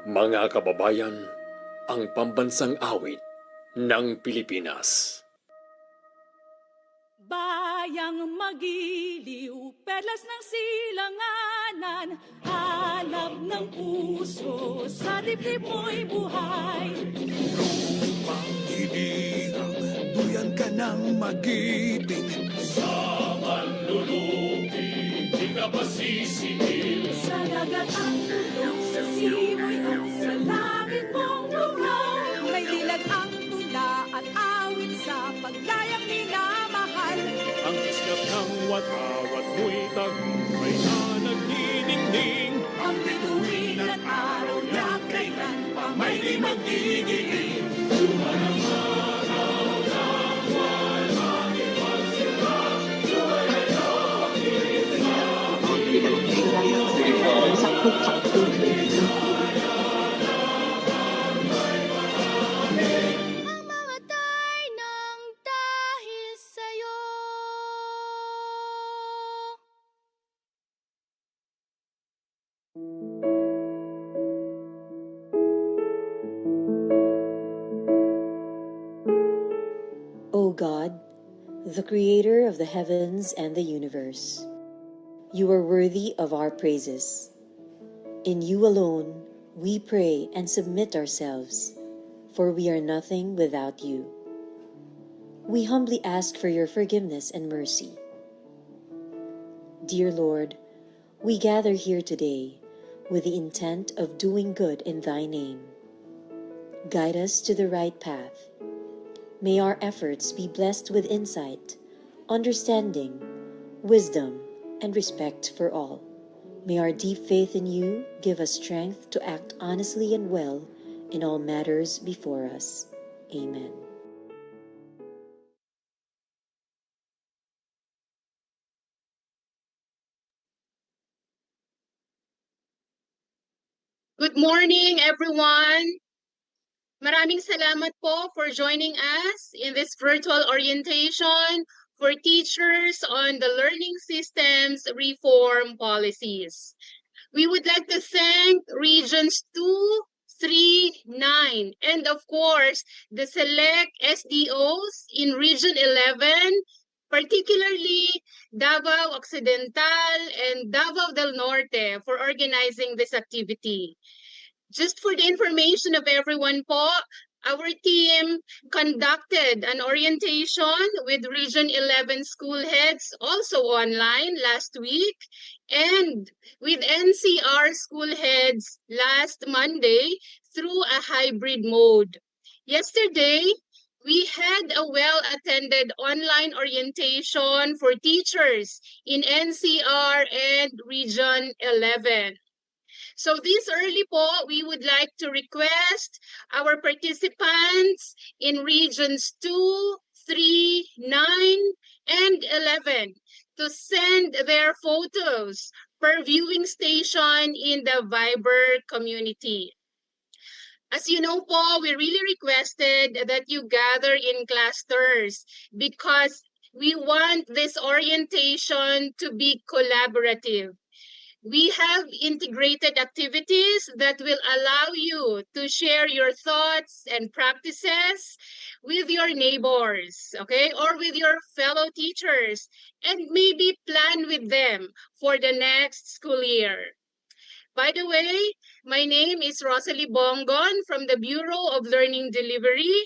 Mga kababayan, ang pambansang awit ng Pilipinas. Bayang magiliw, perlas ng silanganan, hanap ng puso, sa dibdib mo'y buhay. Lupang iniang, duyan ka ng magiting. Sa manlulupi, di ka pasisingil. Sa dagat ang tulong, sa simoy at sa langit mong lugaw. May dilag ang tula at awit sa paglayang minamahal. Ang islap ng watawat mo'y tagumpay na nagniningning. Ang bituin at araw na kailan pa may di magdidilim. Mamamatay ng dahil sa'yo. O God, the creator of the heavens and the universe, you are worthy of our praises. In you alone we pray and submit ourselves, for we are nothing without you. We humbly ask for your forgiveness and mercy. Dear Lord, we gather here today with the intent of doing good in thy name. Guide us to the right path. May our efforts be blessed with insight, understanding, wisdom, and respect for all. May our deep faith in you give us strength to act honestly and well in all matters before us. Amen. Good morning, everyone. Maraming salamat po for joining us in this virtual orientation for teachers on the learning systems reform policies. We would like to thank Regions 2, 3, 9, and of course, the select SDOs in Region 11, particularly Davao Occidental and Davao del Norte for organizing this activity. Just for the information of everyone po, our team conducted an orientation with Region 11 school heads also online last week and with NCR school heads last Monday through a hybrid mode. Yesterday, we had a well-attended online orientation for teachers in NCR and Region 11. So this early po, we would like to request our participants in regions 2, 3, 9, and 11 to send their photos per viewing station in the Viber community. As you know po, we really requested that you gather in clusters because we want this orientation to be collaborative. We have integrated activities that will allow you to share your thoughts and practices with your neighbors, okay, or with your fellow teachers, and maybe plan with them for the next school year. By the way, my name is Rosalie Bongon from the Bureau of Learning Delivery.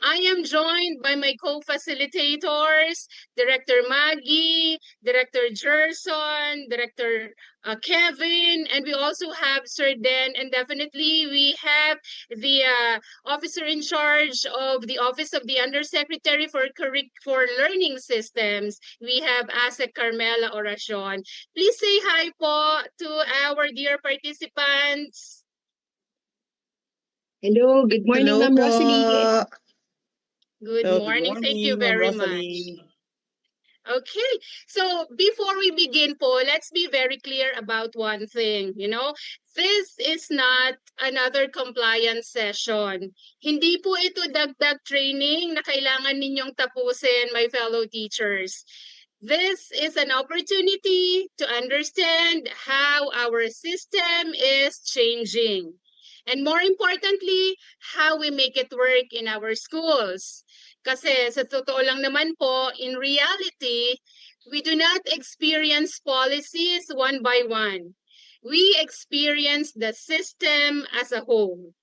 I am joined by my co-facilitators, Director Maggie, Director Gerson, Director Kevin, and we also have Sir Den, and definitely we have the officer in charge of the Office of the Undersecretary for Learning Systems. We have ASEC Carmela Oracion. Please say hi po to our dear participants. Hello, good morning, Ma'am Rosalie. Good morning. Thank you very much. Okay, so before we begin po, let's be very clear about one thing, this is not another compliance session. Hindi po ito dagdag training na kailangan ninyong tapusin, my fellow teachers. This is an opportunity to understand how our system is changing. And more importantly, how we make it work in our schools. Kasi sa totoo lang naman po, in reality, we do not experience policies one by one. We experience the system as a whole.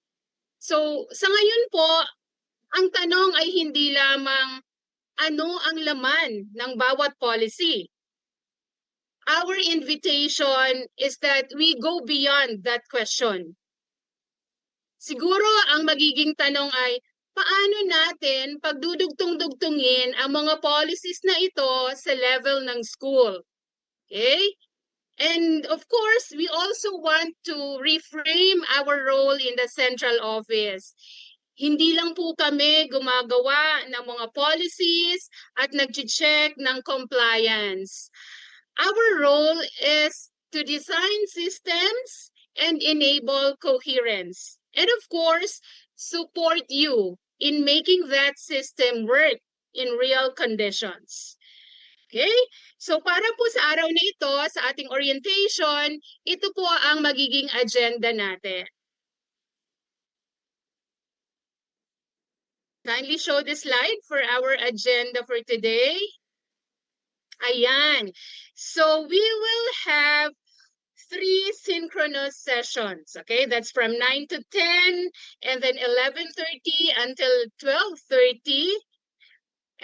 So sa ngayon po, ang tanong ay hindi lamang ano ang laman ng bawat policy. Our invitation is that we go beyond that question. Siguro ang magiging tanong ay, paano natin pagdudugtong-dugtungin ang mga policies na ito sa level ng school? Okay? And of course, we also want to reframe our role in the central office. Hindi lang po kami gumagawa ng mga policies at nag-check ng compliance. Our role is to design systems and enable coherence. And of course, support you in making that system work in real conditions. Okay? So para po sa araw na ito, sa ating orientation, ito po ang magiging agenda natin. Kindly show the slide for our agenda for today. Ayan. So we will have 3 synchronous sessions. Okay, that's from 9 to 10, and then 11:30 until 12:30.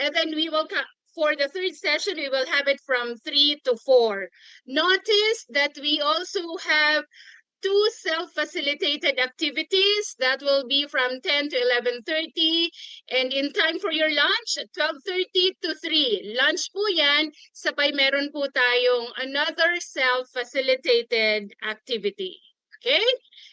And then we will, for the third session, we will have it from 3 to 4. Notice that we also have 2 self-facilitated activities that will be from 10 to 11:30, and in time for your lunch, 12:30 to 3. Lunch po yan, sabay meron po tayong another self-facilitated activity. Okay?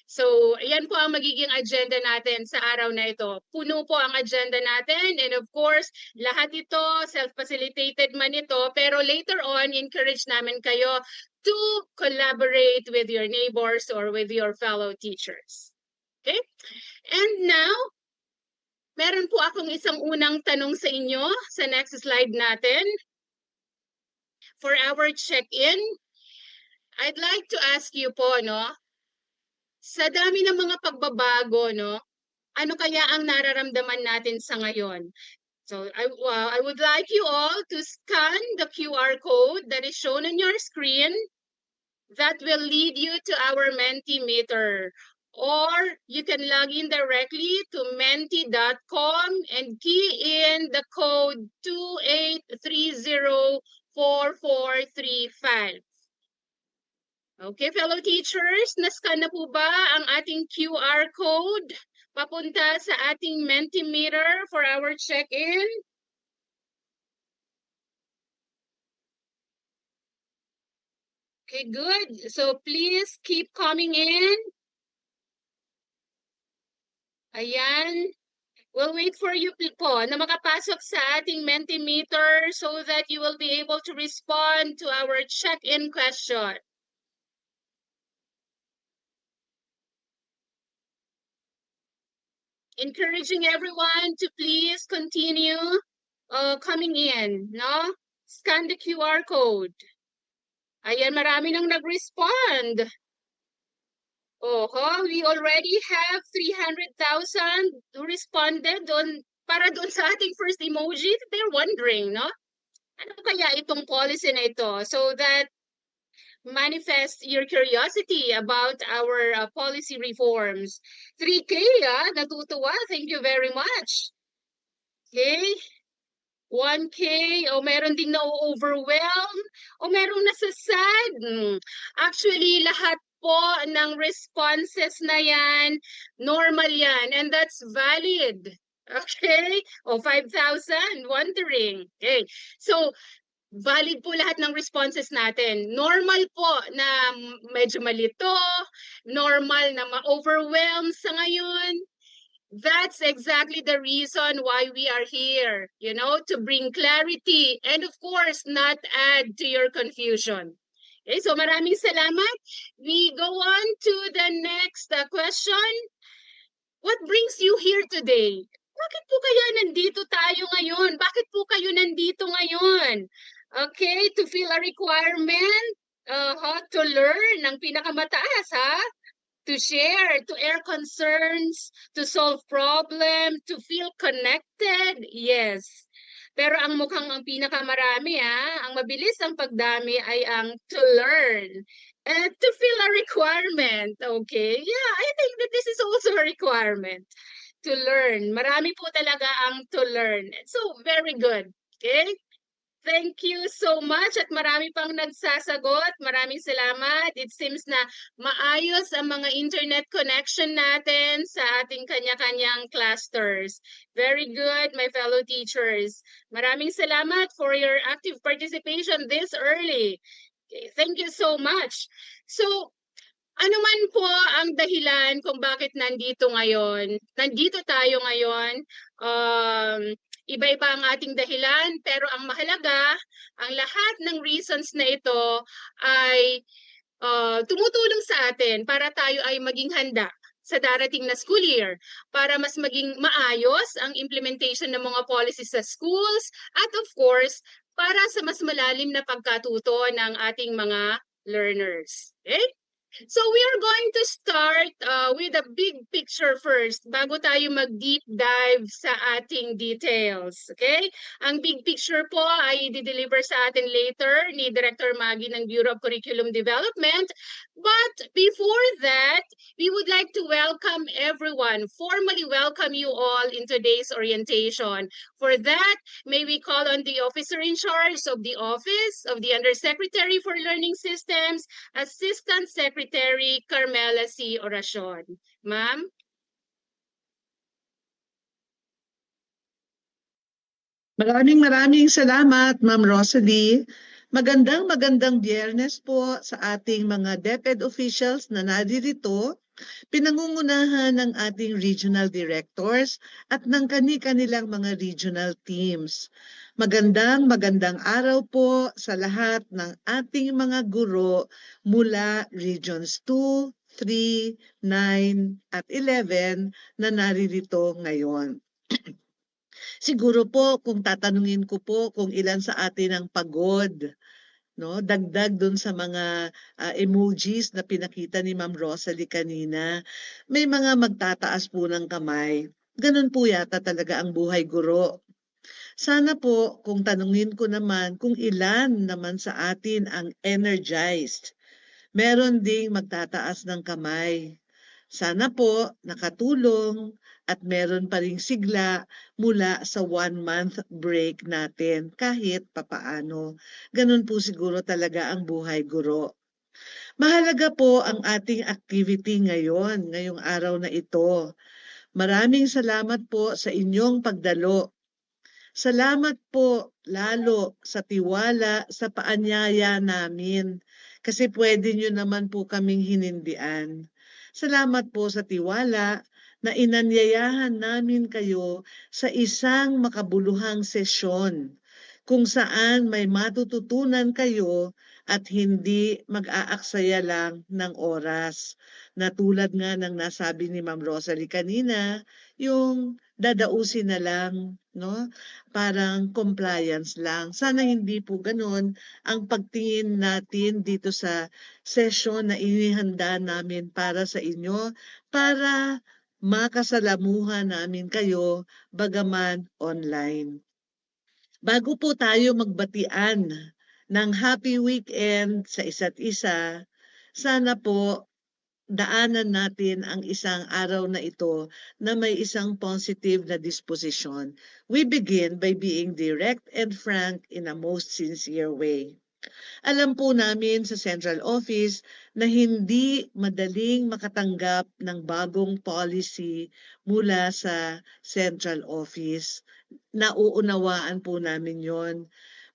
So, ayan po ang magiging agenda natin sa araw na ito. Puno po ang agenda natin, and of course, lahat ito, self-facilitated man ito, pero later on, encourage namin kayo to collaborate with your neighbors or with your fellow teachers. Okay? And now, meron po akong isang unang tanong sa inyo sa next slide natin. For our check-in, I'd like to ask you po, no? Sa dami ng mga pagbabago, no? Ano kaya ang nararamdaman natin sa ngayon? So I would like you all to scan the QR code that is shown on your screen. That will lead you to our Mentimeter. Or you can log in directly to menti.com and key in the code 28304435. Okay, fellow teachers, nascan na po ba ang ating QR code papunta sa ating Mentimeter for our check-in? Okay, good. So please keep coming in. Ayan. We'll wait for you po na makapasok sa ating Mentimeter so that you will be able to respond to our check-in question. Encouraging everyone to please continue coming in, no? Scan the QR code. Ayan, marami nang nag-respond. We already have 300,000 who responded para doon sa ating first emoji. They're wondering, no? Ano kaya itong policy na ito? So that manifest your curiosity about our policy reforms. 3K, natutuwa. Thank you very much. Okay. 1K, meron ding na-overwhelm, merong nasasad. Actually, lahat po ng responses na yan, normal yan, and that's valid. Okay? 5,000, wondering. Okay. So, valid po lahat ng responses natin. Normal po na medyo malito, normal na ma-overwhelm sa ngayon. That's exactly the reason why we are here, to bring clarity and of course, not add to your confusion. Okay, so maraming salamat. We go on to the next question. What brings you here today? Bakit po kaya nandito tayo ngayon? Bakit po kayo nandito ngayon? Okay, to fill a requirement, to learn ng pinakamataas, ha? to share, to air concerns, to solve problem, to feel connected. Yes. Pero ang mukhang ang pinakamarami, ang mabilis ang pagdami ay ang to learn. And to feel a requirement. Okay? Yeah, I think that this is also a requirement. To learn. Marami po talaga ang to learn. So, very good. Okay? Thank you so much at marami pang nagsasagot. Maraming salamat. It seems na maayos ang mga internet connection natin sa ating kanya-kanyang clusters. Very good, my fellow teachers. Maraming salamat for your active participation this early. Okay, thank you so much. So, ano man po ang dahilan kung bakit nandito tayo ngayon, iba-iba ang ating dahilan, pero ang mahalaga, ang lahat ng reasons na ito ay tumutulong sa atin para tayo ay maging handa sa darating na school year, para mas maging maayos ang implementation ng mga policies sa schools, at of course, para sa mas malalim na pagkatuto ng ating mga learners. Okay? So we are going to start with a big picture first bago tayo mag-deep dive sa ating details. Okay? Ang big picture po ay i-deliver sa atin later ni Director Maggie ng Bureau of Curriculum Development. But before that, we would like to welcome everyone, formally welcome you all in today's orientation. For that, may we call on the officer in charge of the Office of the Undersecretary for Learning Systems, Assistant Secretary Carmela C. Oracion. Ma'am? Maraming salamat, Ma'am Rosalie. Magandang Biyernes po sa ating mga DepEd officials na naririto, pinangungunahan ng ating regional directors at ng kani-kanilang mga regional teams. Magandang araw po sa lahat ng ating mga guro mula Regions 2, 3, 9 at 11 na naririto ngayon. Siguro po kung tatanungin ko po kung ilan sa atin ang pagod, no? Dagdag dun sa mga emojis na pinakita ni Ma'am Rosalie kanina, may mga magtataas po ng kamay. Ganun po yata talaga ang buhay guro. Sana po kung tanungin ko naman kung ilan naman sa atin ang energized, meron ding magtataas ng kamay. Sana po nakatulong at meron pa ring sigla mula sa 1-month break natin kahit papaano. Ganun po siguro talaga ang buhay guro. Mahalaga po ang ating activity ngayong araw na ito. Maraming salamat po sa inyong pagdalo. Salamat po lalo sa tiwala sa paanyaya namin kasi pwede nyo naman po kaming hinindian. Salamat po sa tiwala na inanyayahan namin kayo sa isang makabuluhang sesyon kung saan may matututunan kayo at hindi mag-aaksaya lang ng oras. Na tulad nga ng nasabi ni Ma'am Rosalie kanina, yung dadausin na lang, no? Parang compliance lang. Sana hindi po ganun ang pagtingin natin dito sa session na inihanda namin para sa inyo, para makasalamuhan namin kayo bagaman online. Bago po tayo magbatian ng happy weekend sa isa't isa, sana po daanan natin ang isang araw na ito na may isang positive na disposition. We begin by being direct and frank in a most sincere way. Alam po namin sa Central Office na hindi madaling makatanggap ng bagong policy mula sa Central Office. Nauunawaan po namin yon.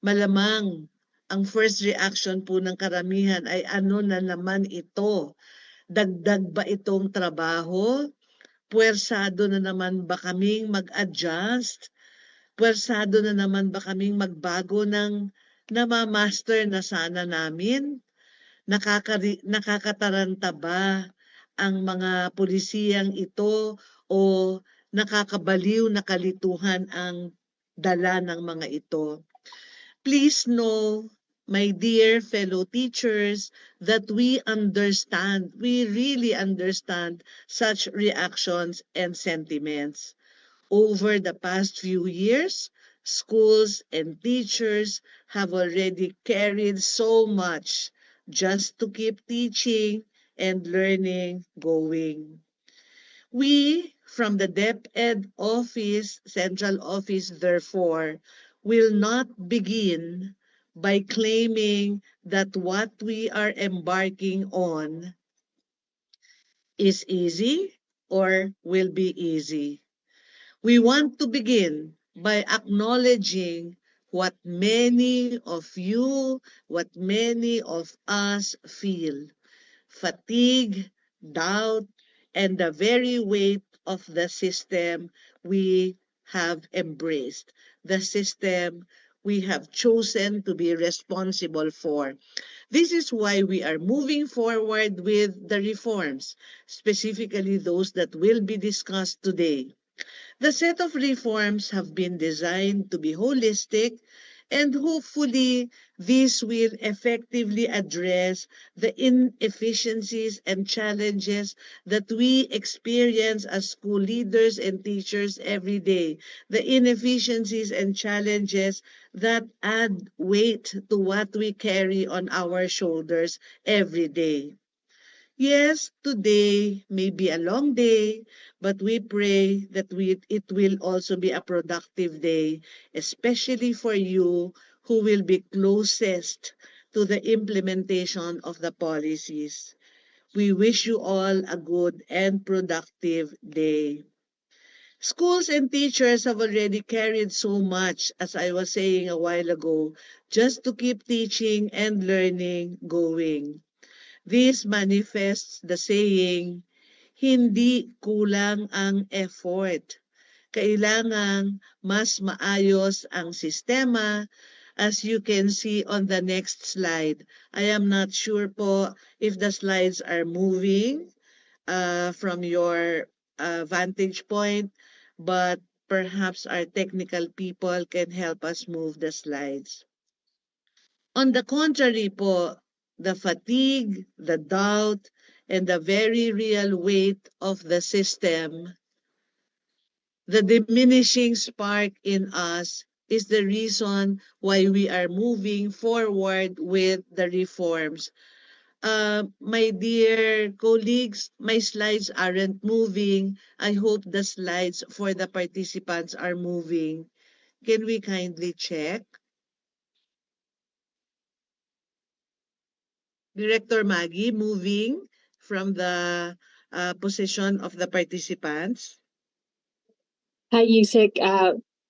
Malamang ang first reaction po ng karamihan ay ano na naman ito? Dagdag ba itong trabaho? Puwersado na naman ba kaming mag-adjust? Puwersado na naman ba kaming magbago ng namamaster na sana namin? Nakakataranta ba ang mga pulisiyang ito o nakakabaliw na kalituhan ang dala ng mga ito? Please know, my dear fellow teachers, that we really understand such reactions and sentiments. Over the past few years, schools and teachers have already carried so much just to keep teaching and learning going. We, from the DepEd office, central office, therefore, will not begin by claiming that what we are embarking on is easy or will be easy. We want to begin by acknowledging what many of you, what many of us feel: fatigue, doubt, and the very weight of the system we have embraced, the system we have chosen to be responsible for. This is why we are moving forward with the reforms, specifically those that will be discussed today. The set of reforms have been designed to be holistic, and hopefully this will effectively address the inefficiencies and challenges that we experience as school leaders and teachers every day. The inefficiencies and challenges that add weight to what we carry on our shoulders every day. Yes, today may be a long day, but we pray that it will also be a productive day, especially for you who will be closest to the implementation of the policies. We wish you all a good and productive day. Schools and teachers have already carried so much, as I was saying a while ago, just to keep teaching and learning going. This manifests the saying, hindi kulang ang effort. Kailangang mas maayos ang sistema, as you can see on the next slide. I am not sure po if the slides are moving from your vantage point, but perhaps our technical people can help us move the slides. On the contrary po, the fatigue, the doubt, and the very real weight of the system, the diminishing spark in us is the reason why we are moving forward with the reforms. My dear colleagues, my slides aren't moving. I hope the slides for the participants are moving. Can we kindly check? Director Maggie, moving from the position of the participants. Hi, Yusek.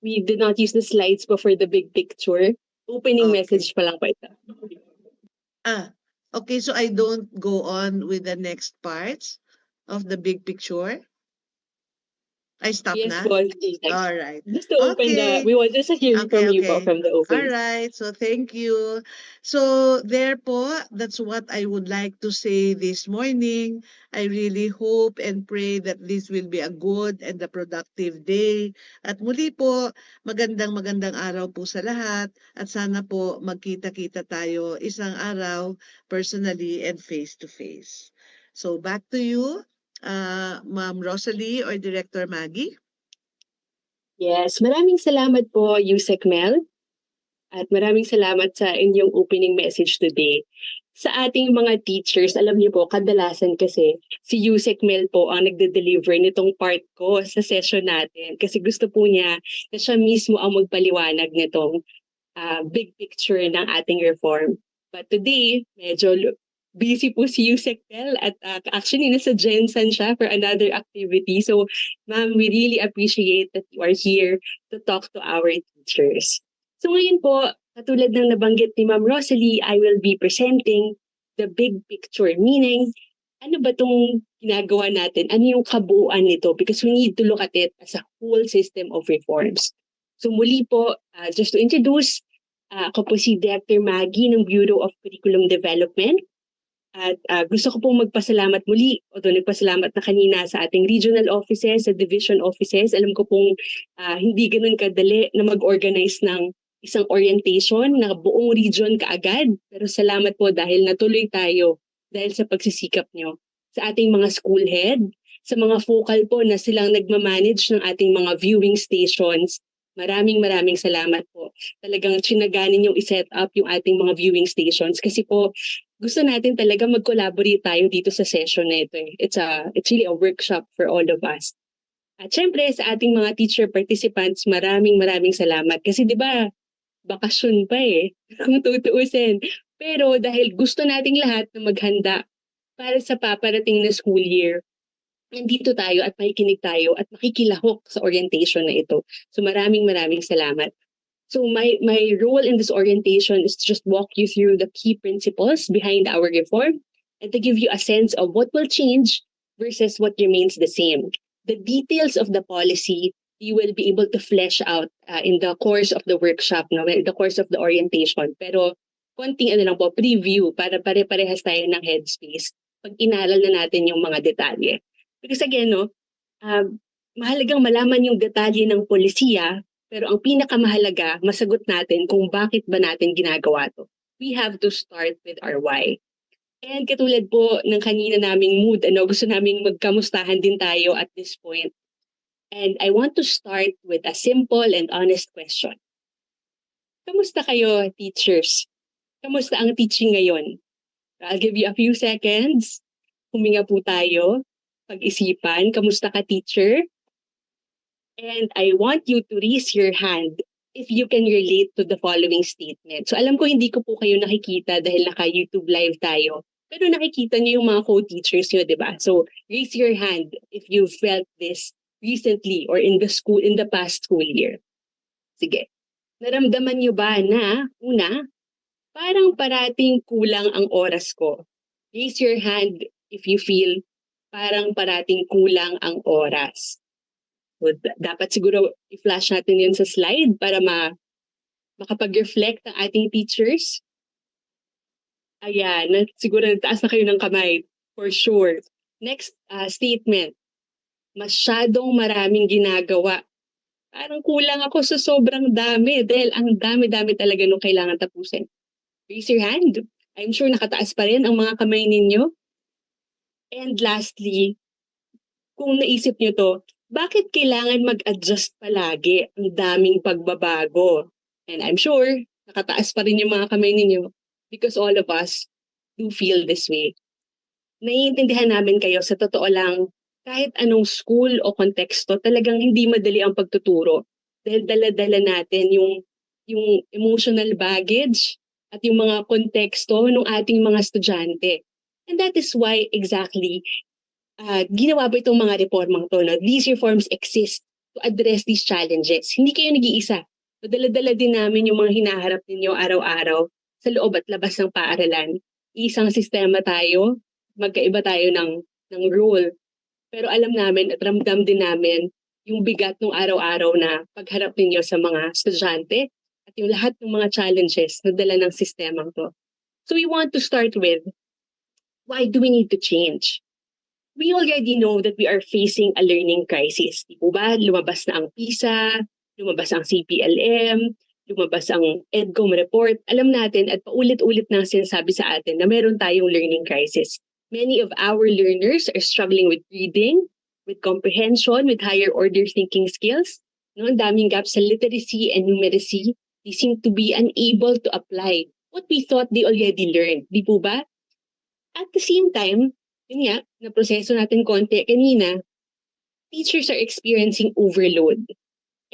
We did not use the slides before the big picture. Opening Okay. message pa lang po ito. Okay, so I don't go on with the next parts of the big picture. I stop Yes na? po, Yusek. All right. Just to open Okay. we want just to hear from you po from the All opening. right. So thank you. So there po, that's what I would like to say this morning. I really hope and pray that this will be a good and a productive day. At muli po, magandang araw po sa lahat. At sana po magkita-kita tayo isang araw personally and face-to-face. So back to you, Ma'am Rosalie or Director Maggie. Yes, maraming salamat po, Yusek Mel. At maraming salamat sa inyong opening message today. Sa ating mga teachers, alam niyo po, kadalasan kasi si Yusek Mel po ang nagde-deliver nitong part ko sa session natin. Kasi gusto po niya na siya mismo ang magpaliwanag nitong big picture ng ating reform. But today, medyo busy po si Yusek Mel at actually nasa Jensen siya for another activity. So, ma'am, we really appreciate that you are here to talk to our teachers. So ngayon po, katulad ng nabanggit ni Ma'am Rosalie, I will be presenting the big picture, meaning ano ba itong ginagawa natin? Ano yung kabuuan nito? Because we need to look at it as a whole system of reforms. So muli po, just to introduce, ako po si Dr. Maggie ng Bureau of Curriculum Development. At gusto ko pong magpasalamat muli, although nagpasalamat na kanina sa ating regional offices, sa division offices. Alam ko pong hindi ganun kadali na mag-organize ng isang orientation na buong region kaagad. Pero salamat po dahil natuloy tayo dahil sa pagsisikap nyo. Sa ating mga school head, sa mga focal po na silang nagmamanage ng ating mga viewing stations, maraming salamat po. Talagang tsinaganin yung iset up yung ating mga viewing stations kasi po gusto natin talaga mag-collaborate tayo dito sa session na ito. It's really a workshop for all of us. At syempre sa ating mga teacher participants, maraming salamat. Kasi di ba bakasyon pa kung tutuusin. Pero dahil gusto nating lahat na maghanda para sa paparating na school year, nandito tayo at makikinig tayo at makikilahok sa orientation na ito. So maraming salamat. So my role in this orientation is to just walk you through the key principles behind our reform and to give you a sense of what will change versus what remains the same. The details of the policy you will be able to flesh out in the course of the workshop, in the course of the orientation. Pero konting lang po, preview para pare-parehas tayo ng headspace pag inaral na natin yung mga detalye. Because again, mahalagang malaman yung detalye ng polisiya, pero ang pinakamahalaga, masagot natin kung bakit ba natin ginagawa to. We have to start with our why. And katulad po ng kanina naming mood, gusto naming magkamustahan din tayo at this point. And I want to start with a simple and honest question. Kamusta kayo, teachers? Kamusta ang teaching ngayon? I'll give you a few seconds. Huminga po tayo. Pag-isipan, kamusta ka, teacher? And I want you to raise your hand if you can relate to the following statement. So alam ko hindi ko po kayo nakikita dahil naka-YouTube live tayo. Pero nakikita niyo yung mga co-teachers niyo, di ba? So raise your hand if you felt this recently or in the past school year. Sige. Naramdaman niyo ba na, una, parang parating kulang ang oras ko? Raise your hand if you feel parang parating kulang ang oras. So, dapat siguro i-flash natin yun sa slide para makapag-reflect ang ating teachers. Ayan, siguro nagtaas na kayo ng kamay. For sure. Next statement. Masyadong maraming ginagawa. Parang kulang ako sa sobrang dami dahil ang dami-dami talaga nung kailangan tapusin. Raise your hand. I'm sure nakataas pa rin ang mga kamay ninyo. And lastly, kung naisip nyo to, bakit kailangan mag-adjust palagi ang daming pagbabago? And I'm sure, nakataas pa rin yung mga kamay ninyo because all of us do feel this way. Naiintindihan namin kayo sa totoo lang, kahit anong school o konteksto, talagang hindi madali ang pagtuturo. Dahil dala-dala natin yung emotional baggage at yung mga konteksto ng ating mga estudyante. And that is why exactly ginawa ba itong mga reformang to? No? These reforms exist to address these challenges. Hindi kayo nag-iisa. Dala-dala din namin yung mga hinaharap ninyo araw-araw sa loob at labas ng paaralan. Isang sistema tayo, magkaiba tayo ng role. Pero alam namin at ramdam din namin yung bigat ng araw-araw na pagharap ninyo sa mga estudyante at yung lahat ng mga challenges na dala ng sistemang to. So we want to start with, why do we need to change? We already know that we are facing a learning crisis. Di po ba? Lumabas na ang PISA, lumabas ang CPLM, lumabas ang EDCOM report. Alam natin at paulit-ulit na sinasabi sa atin na meron tayong learning crisis. Many of our learners are struggling with reading, with comprehension, with higher order thinking skills. No, ang daming gaps sa literacy and numeracy. They seem to be unable to apply what we thought they already learned. Di po ba? At the same time, yun nga, naproseso natin konti kanina, teachers are experiencing overload.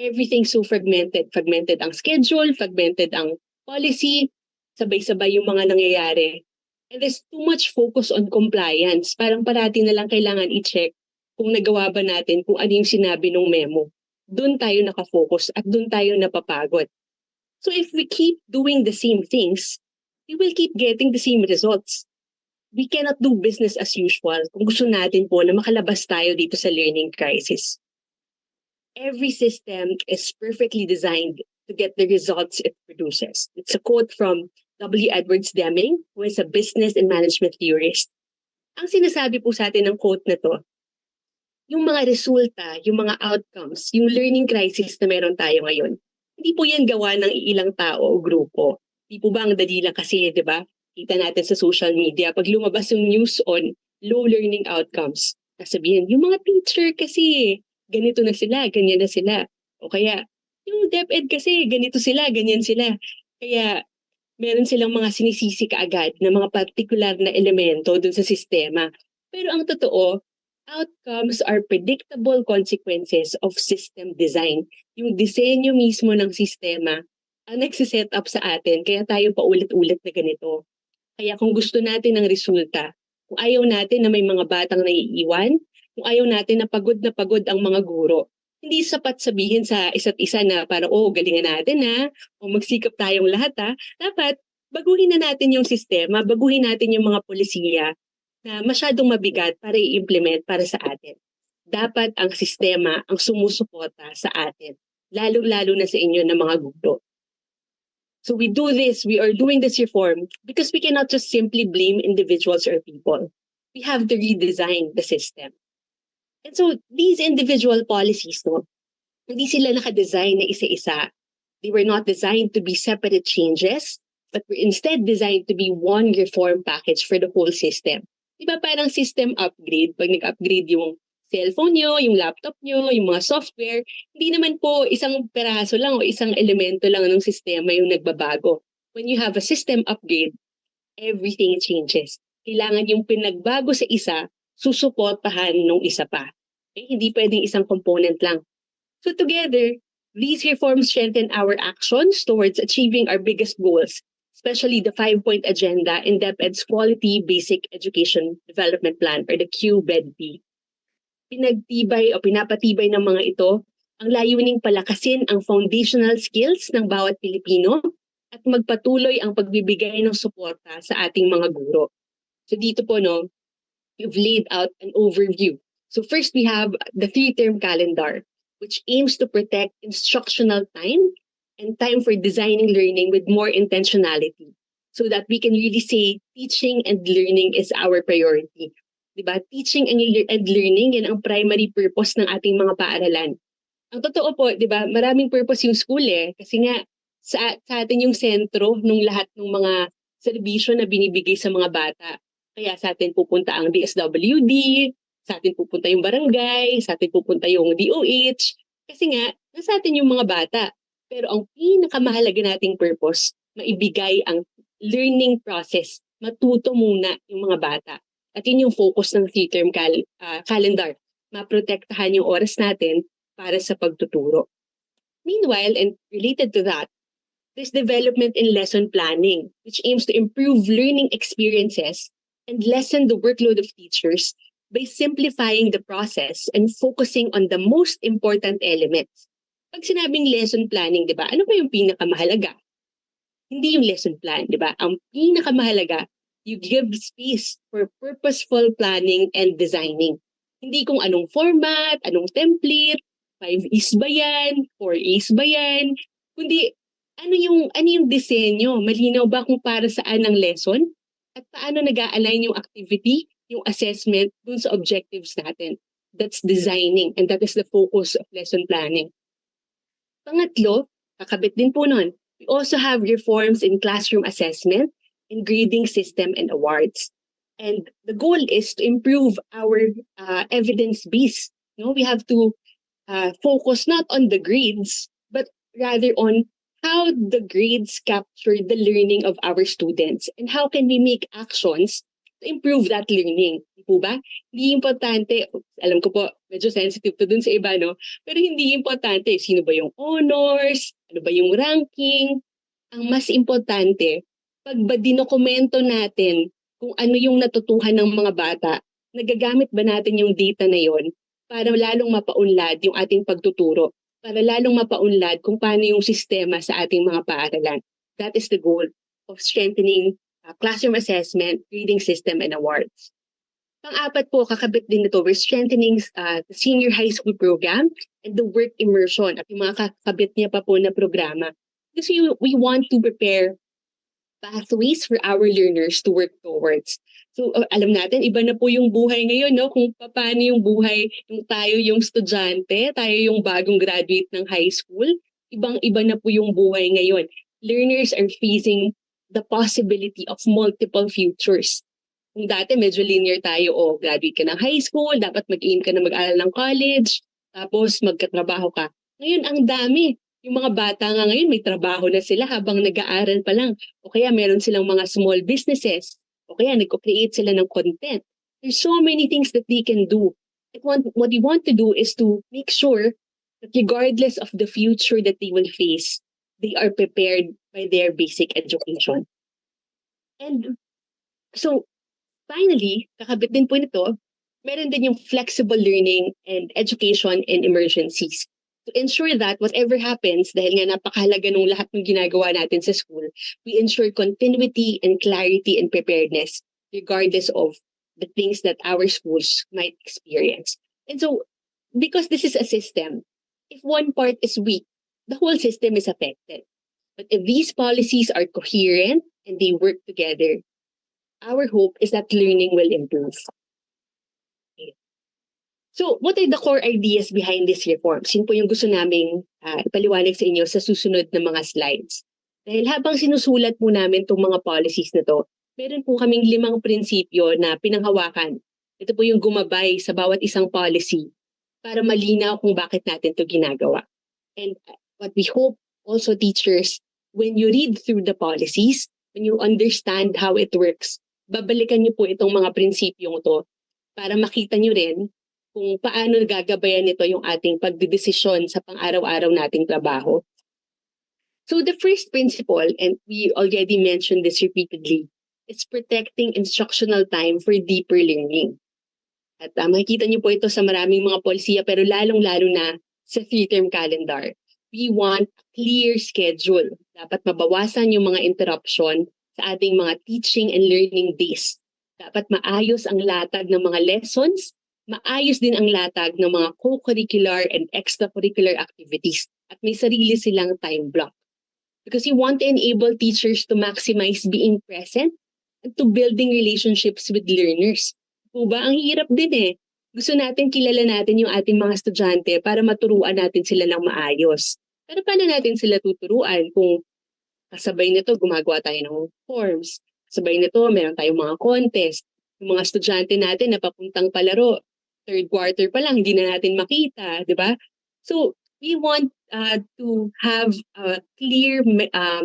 Everything's so fragmented. Fragmented ang schedule, fragmented ang policy, sabay-sabay yung mga nangyayari. And there's too much focus on compliance. Parang parati na lang kailangan i-check kung nagawa ba natin kung ano yung sinabi ng memo. Doon tayo nakafocus at doon tayo napapagod. So if we keep doing the same things, we will keep getting the same results. We cannot do business as usual kung gusto natin po na makalabas tayo dito sa learning crisis. Every system is perfectly designed to get the results it produces. It's a quote from W. Edwards Deming, who is a business and management theorist. Ang sinasabi po sa atin ng quote na to, yung mga resulta, yung mga outcomes, yung learning crisis na meron tayo ngayon, Hindi po yan gawa ng ilang tao o grupo. Di po ba ang dali lang kasi, di ba? Kita natin sa social media, pag lumabas yung news on low learning outcomes, sasabihin, yung mga teacher kasi, ganito na sila, ganyan na sila. O kaya, yung DepEd kasi, ganito sila, ganyan sila. Kaya, meron silang mga sinisisi kaagad na mga particular na elemento dun sa sistema. Pero ang totoo, outcomes are predictable consequences of system design. Yung disenyo mismo ng sistema ang nagsiset up sa atin, kaya tayo paulit-ulit na ganito. Kaya kung gusto natin ng resulta, kung ayaw natin na may mga batang naiiwan, kung ayaw natin na pagod ang mga guro, hindi sapat sabihin sa isa't isa na parang, oh, galingan natin ha, o magsikap tayong lahat ha. Dapat, baguhin na natin yung sistema, baguhin natin yung mga polisiya na masyadong mabigat para i-implement para sa atin. Dapat ang sistema ang sumusuporta sa atin, lalo-lalo na sa inyo ng mga guro. So we are doing this reform because we cannot just simply blame individuals or people. We have to redesign the system. And so these individual policies, hindi sila nakadesign na isa-isa. They were not designed to be separate changes, but were instead designed to be one reform package for the whole system. Diba parang system upgrade, pag nag-upgrade yung cellphone nyo, yung laptop nyo, yung mga software, hindi naman po isang peraso lang o isang elemento lang ng sistema yung nagbabago. When you have a system upgrade, everything changes. Kailangan yung pinagbago sa isa, susuportahan nung isa pa. Okay? Hindi pwedeng isang component lang. So together, these reforms strengthen our actions towards achieving our biggest goals, especially the 5-point agenda in DepEd's Quality Basic Education Development Plan or the QBEDP. Pinapatibay ng mga ito ang layuning palakasin ang foundational skills ng bawat Pilipino at magpatuloy ang pagbibigay ng suporta sa ating mga guro. So dito po, you've laid out an overview. So first we have the 3-term calendar, which aims to protect instructional time and time for designing learning with more intentionality so that we can really say teaching and learning is our priority. Diba? Teaching and learning, yan ang primary purpose ng ating mga paaralan. Ang totoo po, diba, maraming purpose yung school kasi nga sa atin yung sentro ng lahat ng mga serbisyo na binibigay sa mga bata. Kaya sa atin pupunta ang DSWD, sa atin pupunta yung barangay, sa atin pupunta yung DOH, kasi nga, nasa atin yung mga bata. Pero ang pinakamahalaga nating purpose, maibigay ang learning process, matuto muna yung mga bata. At yun yung focus ng 3-term calendar. Maprotektahan yung oras natin para sa pagtuturo. Meanwhile, and related to that, there's development in lesson planning, which aims to improve learning experiences and lessen the workload of teachers by simplifying the process and focusing on the most important elements. Pag sinabing lesson planning, di ba, ano ba yung pinakamahalaga? Hindi yung lesson plan, di ba? Ang pinakamahalaga, you give space for purposeful planning and designing. Hindi kung anong format, anong template, 5Is ba yan, 4Is ba yan, kundi ano yung disenyo, malinaw ba kung para saan ang lesson, at paano nag-a-align yung activity, yung assessment dun sa objectives natin. That's designing, and that is the focus of lesson planning. Pangatlo, kakabit din po nun, we also have reforms in classroom assessment, in grading system and awards. And the goal is to improve our evidence base. We have to focus not on the grades, but rather on how the grades capture the learning of our students and how can we make actions to improve that learning. Di po ba? Hindi importante, alam ko po, medyo sensitive to dun sa iba, pero hindi importante sino ba yung honors, ano ba yung ranking. Ang mas importante, pag dinokumento natin kung ano yung natutuhan ng mga bata, nagagamit ba natin yung data na yon para lalong mapaunlad yung ating pagtuturo, para lalong mapaunlad kung paano yung sistema sa ating mga paaralan. That is the goal of strengthening classroom assessment, grading system, and awards. Pang-apat po, kakabit din nito, we're strengthening the senior high school program and the work immersion at yung mga kakabit niya pa po na programa. Kasi we want to prepare pathways for our learners to work towards. So alam natin, iba na po yung buhay ngayon, kung paano yung buhay, yung tayo yung estudyante, tayo yung bagong graduate ng high school. ibang-iba na po yung buhay ngayon. Learners are facing the possibility of multiple futures. Kung dati medyo linear tayo, graduate ka ng high school, dapat mag-aim ka na mag-aral ng college, tapos magkatrabaho ka. Ngayon, ang dami. Yung mga bata nga ngayon, may trabaho na sila habang nag-aaral pa lang. O kaya meron silang mga small businesses. O kaya nagko-create sila ng content. There's so many things that they can do. And what we want to do is to make sure that regardless of the future that they will face, they are prepared by their basic education. And so, finally, kakabit din po nito, meron din yung flexible learning and education in emergencies. To ensure that whatever happens, dahil nga napakahalaga nung lahat ng ginagawa natin sa school, we ensure continuity and clarity and preparedness regardless of the things that our schools might experience. And so, because this is a system, if one part is weak, the whole system is affected. But if these policies are coherent and they work together, our hope is that learning will improve. Okay. So, what are the core ideas behind these reforms? Yun po yung gusto naming ipaliwanag sa inyo sa susunod na mga slides. Dahil habang sinusulat po namin itong mga policies na to, meron po kaming 5 prinsipyo na pinanghawakan. Ito po yung gumabay sa bawat isang policy para malinaw kung bakit natin ito ginagawa. And what we hope also, teachers, when you read through the policies, when you understand how it works, babalikan niyo po itong mga prinsipyong ito para makita niyo rin kung paano gagabayan nito yung ating pagdedesisyon sa pang-araw-araw nating trabaho. So the first principle, and we already mentioned this repeatedly, is protecting instructional time for deeper learning. At makikita niyo po ito sa maraming mga polisiya, pero lalong-lalo na sa 3-term calendar. We want a clear schedule. Dapat mabawasan yung mga interruption sa ating mga teaching and learning days. Dapat maayos ang latag ng mga lessons, maayos din ang latag ng mga co-curricular and extracurricular activities, at may sarili silang time block. Because we want to enable teachers to maximize being present and to building relationships with learners. Po ba? Ang hirap din Gusto natin kilala natin yung ating mga estudyante para maturuan natin sila ng maayos. Pero paano natin sila tuturuan kung kasabay nito gumagawa tayo ng forms, kasabay nito meron tayong mga contest, yung mga estudyante natin na papuntang palaro, 3rd quarter pa lang, hindi na natin makita, di ba? So, we want to have a clear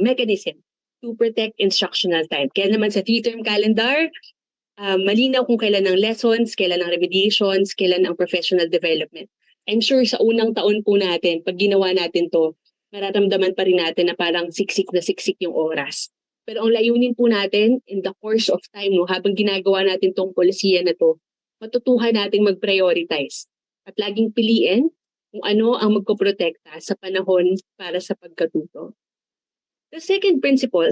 mechanism to protect instructional time. Kaya naman sa 3-term calendar, malinaw kung kailan ang lessons, kailan ang remediations, kailan ang professional development. I'm sure sa unang taon po natin, pag ginawa natin to, mararamdaman pa rin natin na parang siksik na siksik yung oras. Pero ang layunin po natin in the course of time, habang ginagawa natin tong polisiya na to, matutuhan nating mag-prioritize at laging piliin kung ano ang magpoprotekta sa panahon para sa pagkatuto. The second principle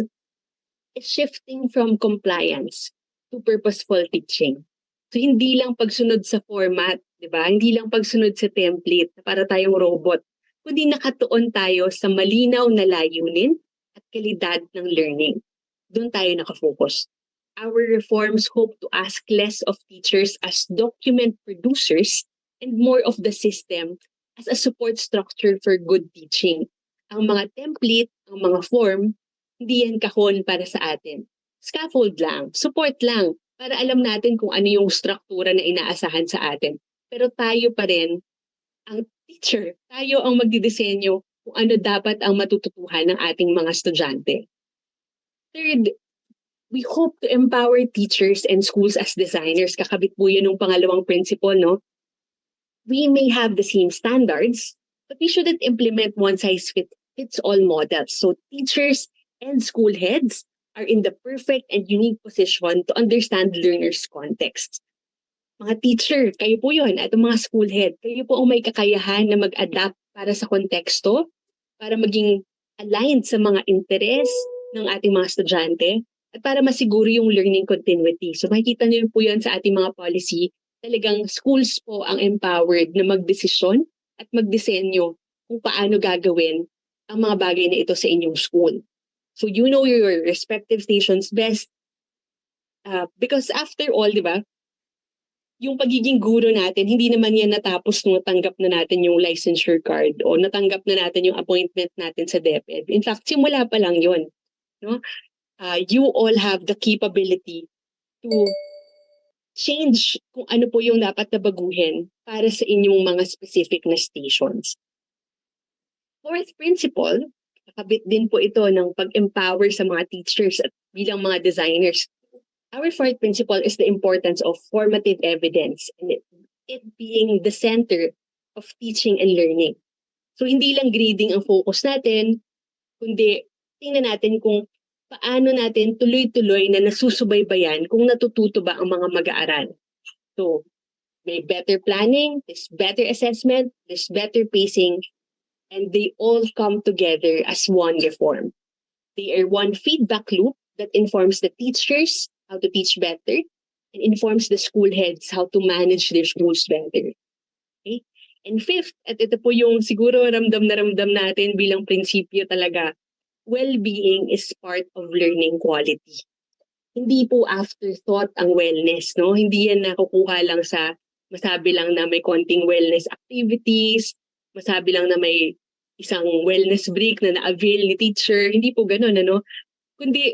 is shifting from compliance to purposeful teaching. So hindi lang pagsunod sa format, di ba? Hindi lang pagsunod sa template na para tayong robot, kundi nakatuon tayo sa malinaw na layunin at kalidad ng learning. Doon tayo nakafocus. Our reforms hope to ask less of teachers as document producers and more of the system as a support structure for good teaching. Ang mga template, ang mga form, hindi yan kahon para sa atin. Scaffold lang, support lang, para alam natin kung ano yung struktura na inaasahan sa atin. Pero tayo pa rin, ang teacher, tayo ang magdidisenyo kung ano dapat ang matututuhan ng ating mga estudyante. Third, we hope to empower teachers and schools as designers. Kakabit po yun ng pangalawang principle, no? We may have the same standards, but we shouldn't implement one-size-fits-all models. So teachers and school heads are in the perfect and unique position to understand learners' context. Mga teacher, kayo po yun, at mga school head, kayo po ang may kakayahan na mag-adapt para sa konteksto, para maging aligned sa mga interes ng ating mga estudyante, at para masiguro yung learning continuity. So makikita niyo po yun sa ating mga policy, talagang schools po ang empowered na magdesisyon at magdisenyo kung paano gagawin ang mga bagay na ito sa inyong school. So you know your respective stations best because after all, di ba, yung pagiging guro natin, hindi naman yan natapos nung natanggap na natin yung licensure card o natanggap na natin yung appointment natin sa DepEd. In fact, simula pa lang yun. No? You all have the capability to change kung ano po yung dapat na baguhin para sa inyong mga specific na stations. Fourth principle, kakabit din po ito ng pag-empower sa mga teachers at bilang mga designers. Our fourth principle is the importance of formative evidence and it being the center of teaching and learning. So hindi lang grading ang focus natin, kundi tingnan natin kung paano natin tuloy-tuloy na nasusubaybayan kung natututo ba ang mga mag-aaral. So may better planning, there's better assessment, there's better pacing, and they all come together as one reform. They are one feedback loop that informs the teachers how to teach better and informs the school heads how to manage their schools better. Okay? And fifth, at ito po yung siguro ramdam na ramdam natin bilang prinsipyo talaga, well-being is part of learning quality. Hindi po afterthought ang wellness, no? Hindi yan nakukuha lang sa masabi lang na may konting wellness activities, masabi lang na may isang wellness break na na-avail ni teacher. Hindi po ganun, ano? Kundi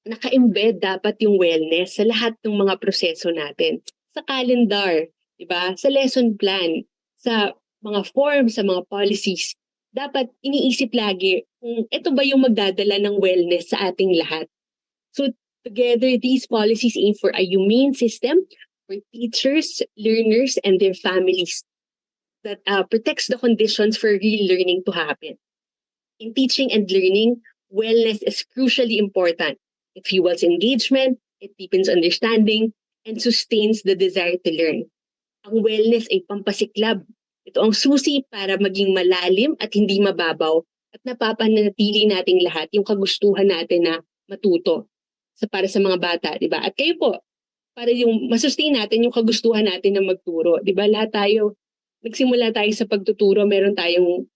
naka-embed dapat yung wellness sa lahat ng mga proseso natin. Sa calendar, di ba? Sa lesson plan, sa mga forms, sa mga policies. Dapat iniisip lagi kung ito ba yung magdadala ng wellness sa ating lahat. So together, these policies aim for a humane system for teachers, learners, and their families that protects the conditions for real learning to happen. In teaching and learning, wellness is crucially important. It fuels engagement, it deepens understanding, and sustains the desire to learn. Ang wellness ay pampasiklab. Ito ang susi para maging malalim at hindi mababaw at napapanatili nating lahat yung kagustuhan natin na matuto para sa mga bata, di ba? At kayo po, para yung masustain natin yung kagustuhan natin na magturo, di ba? Lahat tayo, nagsimula tayo sa pagtuturo, meron tayong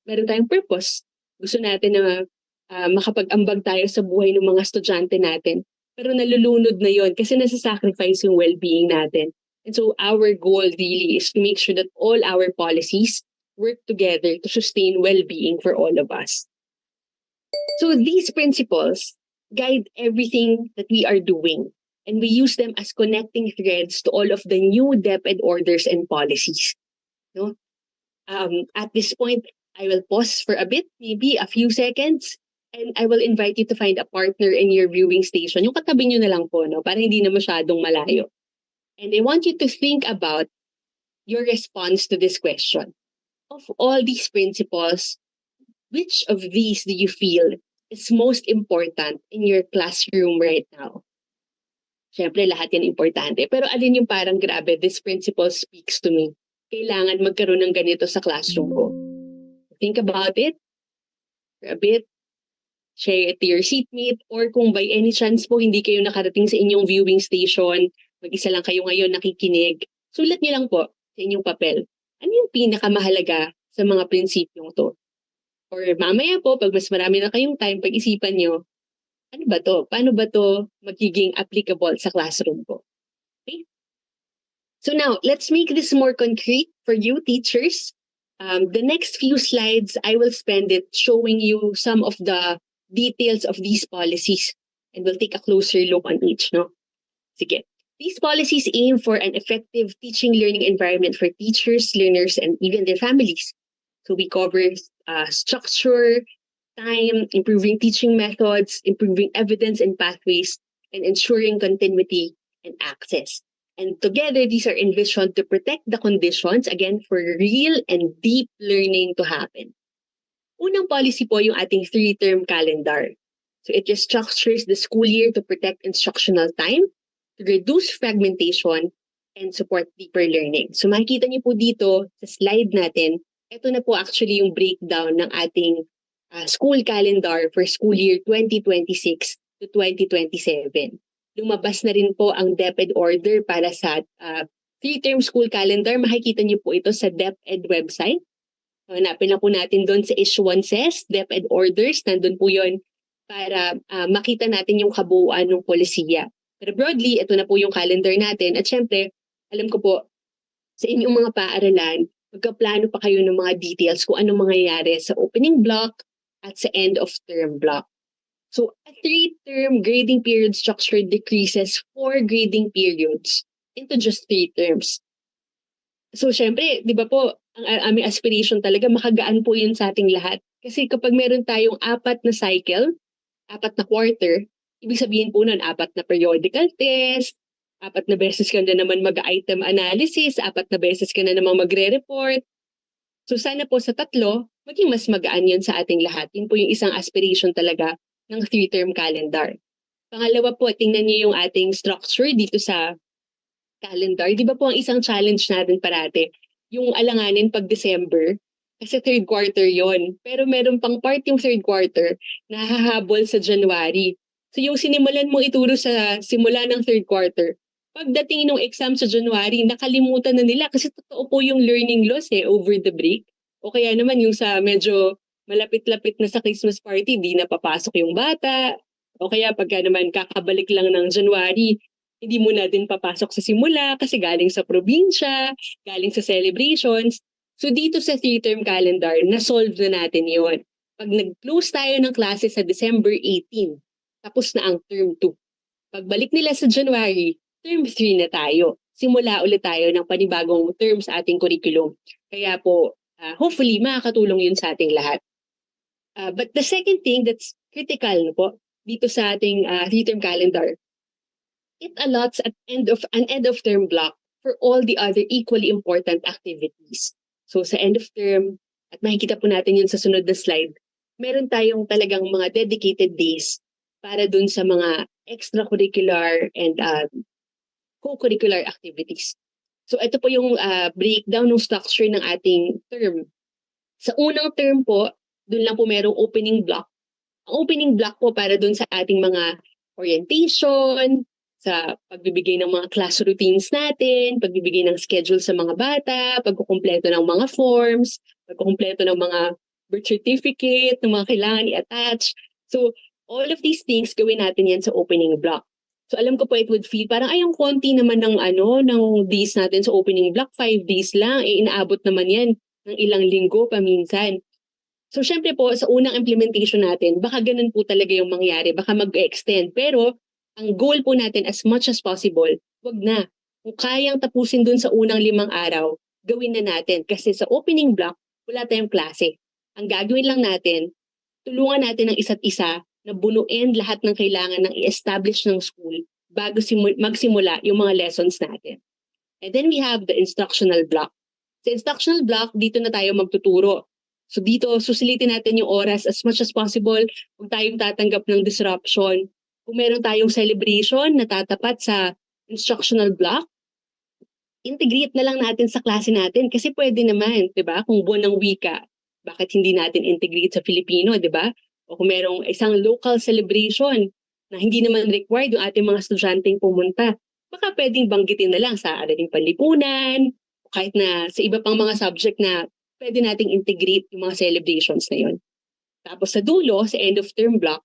purpose. Gusto natin na makapag-ambag tayo sa buhay ng mga estudyante natin. Pero nalulunod na yon kasi nasa-sacrifice yung well-being natin. And so our goal really is to make sure that all our policies work together to sustain well-being for all of us. So these principles guide everything that we are doing, and we use them as connecting threads to all of the new DepEd orders and policies. No? At this point, I will pause for a bit, maybe a few seconds, and I will invite you to find a partner in your viewing station. Yung katabi nyo na lang po, no? Para hindi na masyadong malayo. And I want you to think about your response to this question. Of all these principles, which of these do you feel is most important in your classroom right now? Siyempre, lahat yan importante. Pero alin yung parang grabe, this principle speaks to me. Kailangan magkaroon ng ganito sa classroom ko. Think about it for a bit. Share it to your seatmate, or kung by any chance po hindi kayo nakarating sa inyong viewing station, mag-isa lang kayo ngayon nakikinig, sulat niyo lang po sa inyong papel. Ano yung pinakamahalaga sa mga prinsipyong to? Or mamaya po, pag mas marami na kayong time, pag-isipan niyo, ano ba to? Paano ba to magiging applicable sa classroom ko? Okay? So now, let's make this more concrete for you teachers. The next few slides, I will spend it showing you some of the details of these policies, and we'll take a closer look on each, no? Sige. These policies aim for an effective teaching learning environment for teachers, learners, and even their families. So we cover structure, time, improving teaching methods, improving evidence and pathways, and ensuring continuity and access. And together, these are envisioned to protect the conditions, again, for real and deep learning to happen. Unang policy po yung ating 3-term calendar. So it restructures the school year to protect instructional time, to reduce fragmentation, and support deeper learning. So makikita niyo po dito sa slide natin, ito na po actually yung breakdown ng ating school calendar for school year 2026 to 2027. Lumabas na rin po ang DepEd order para sa 3-term school calendar. Makikita niyo po ito sa DepEd website. Hanapin lang po natin doon sa issuances, DepEd orders, nandun po yon para makita natin yung kabuuan ng polisiya. Pero broadly, ito na po yung calendar natin. At syempre, alam ko po, sa inyong mga paaralan, magkaplano pa kayo ng mga details kung anong mangyayari sa opening block at sa end of term block. So, a 3-term grading period structure decreases 4 grading periods into just 3 terms. So, syempre, di ba po, ang aming aspiration talaga, makagaan po yun sa ating lahat. Kasi kapag meron tayong 4 na cycle, 4 na quarter, ibig sabihin po nun, 4 na periodical test, 4 na beses ka na naman mag-item analysis, 4 na beses ka na naman magre-report. So, sana po sa 3, maging mas magaan yun sa ating lahat. Yun po yung isang aspiration talaga ng 3-term calendar. Pangalawa po, tingnan niyo yung ating structure dito sa calendar. Di ba po ang isang challenge natin parate, yung alanganin pag December, kasi 3rd quarter yon. Pero meron pang part yung 3rd quarter na hahabol sa January. So yung sinimulan mo ituro sa simula ng 3rd quarter, pagdating ng exam sa January, nakalimutan na nila kasi totoo po yung learning loss over the break. O kaya naman yung sa medyo malapit-lapit na sa Christmas party, di na papasok yung bata. O kaya pagka naman kakabalik lang ng January, hindi mo na din papasok sa simula kasi galing sa probinsya, galing sa celebrations. So dito sa 3-term calendar, na-solve na natin yon. Pag nag-close tayo ng klase sa December 18, tapos na ang term 2. Pagbalik nila sa January, term 3 na tayo. Simula ulit tayo ng panibagong term sa ating curriculum. Kaya po, hopefully, makakatulong yun sa ating lahat. But the second thing that's critical po, dito sa ating 3-term calendar, it allots an end of term block for all the other equally important activities. So sa end of term, at makikita po natin yun sa sunod na slide, meron tayong talagang mga dedicated days para dun sa mga extracurricular and co-curricular activities. So ito po yung breakdown ng structure ng ating term. Sa unang term po, dun lang po merong opening block. Ang opening block po para dun sa ating mga orientation, sa pagbibigay ng mga class routines natin, pagbibigay ng schedule sa mga bata, pagkukumpleto ng mga forms, pagkukumpleto ng mga birth certificate, ng mga kailangan i-attach. So, all of these things, gawin natin yan sa opening block. So, alam ko po it would feel parang ang konti naman ng days natin sa opening block, 5 days lang, inaabot naman yan ng ilang linggo paminsan. So, syempre po, sa unang implementation natin, baka ganun po talaga yung mangyari, baka mag-extend. Pero, ang goal po natin as much as possible, wag na. Kung kayang tapusin dun sa unang 5 araw, gawin na natin. Kasi sa opening block, wala tayong klase. Ang gagawin lang natin, tulungan natin ang isa't isa na bunuin lahat ng kailangan ng i-establish ng school bago magsimula yung mga lessons natin. And then we have the instructional block. Sa instructional block, dito na tayo magtuturo. So dito, susulitin natin yung oras as much as possible. Huwag tayong tatanggap ng disruption. Kung meron tayong celebration na tatapat sa instructional block, integrate na lang natin sa klase natin kasi pwede naman, 'di ba? Kung buwan ng wika, bakit hindi natin integrate sa Filipino, 'di ba? O kung merong isang local celebration na hindi naman required yung ating mga estudyanteng pumunta, baka pwedeng banggitin na lang sa Araling Panlipunan, o kahit na sa iba pang mga subject na pwede nating integrate yung mga celebrations na yun. Tapos sa dulo, sa end of term block,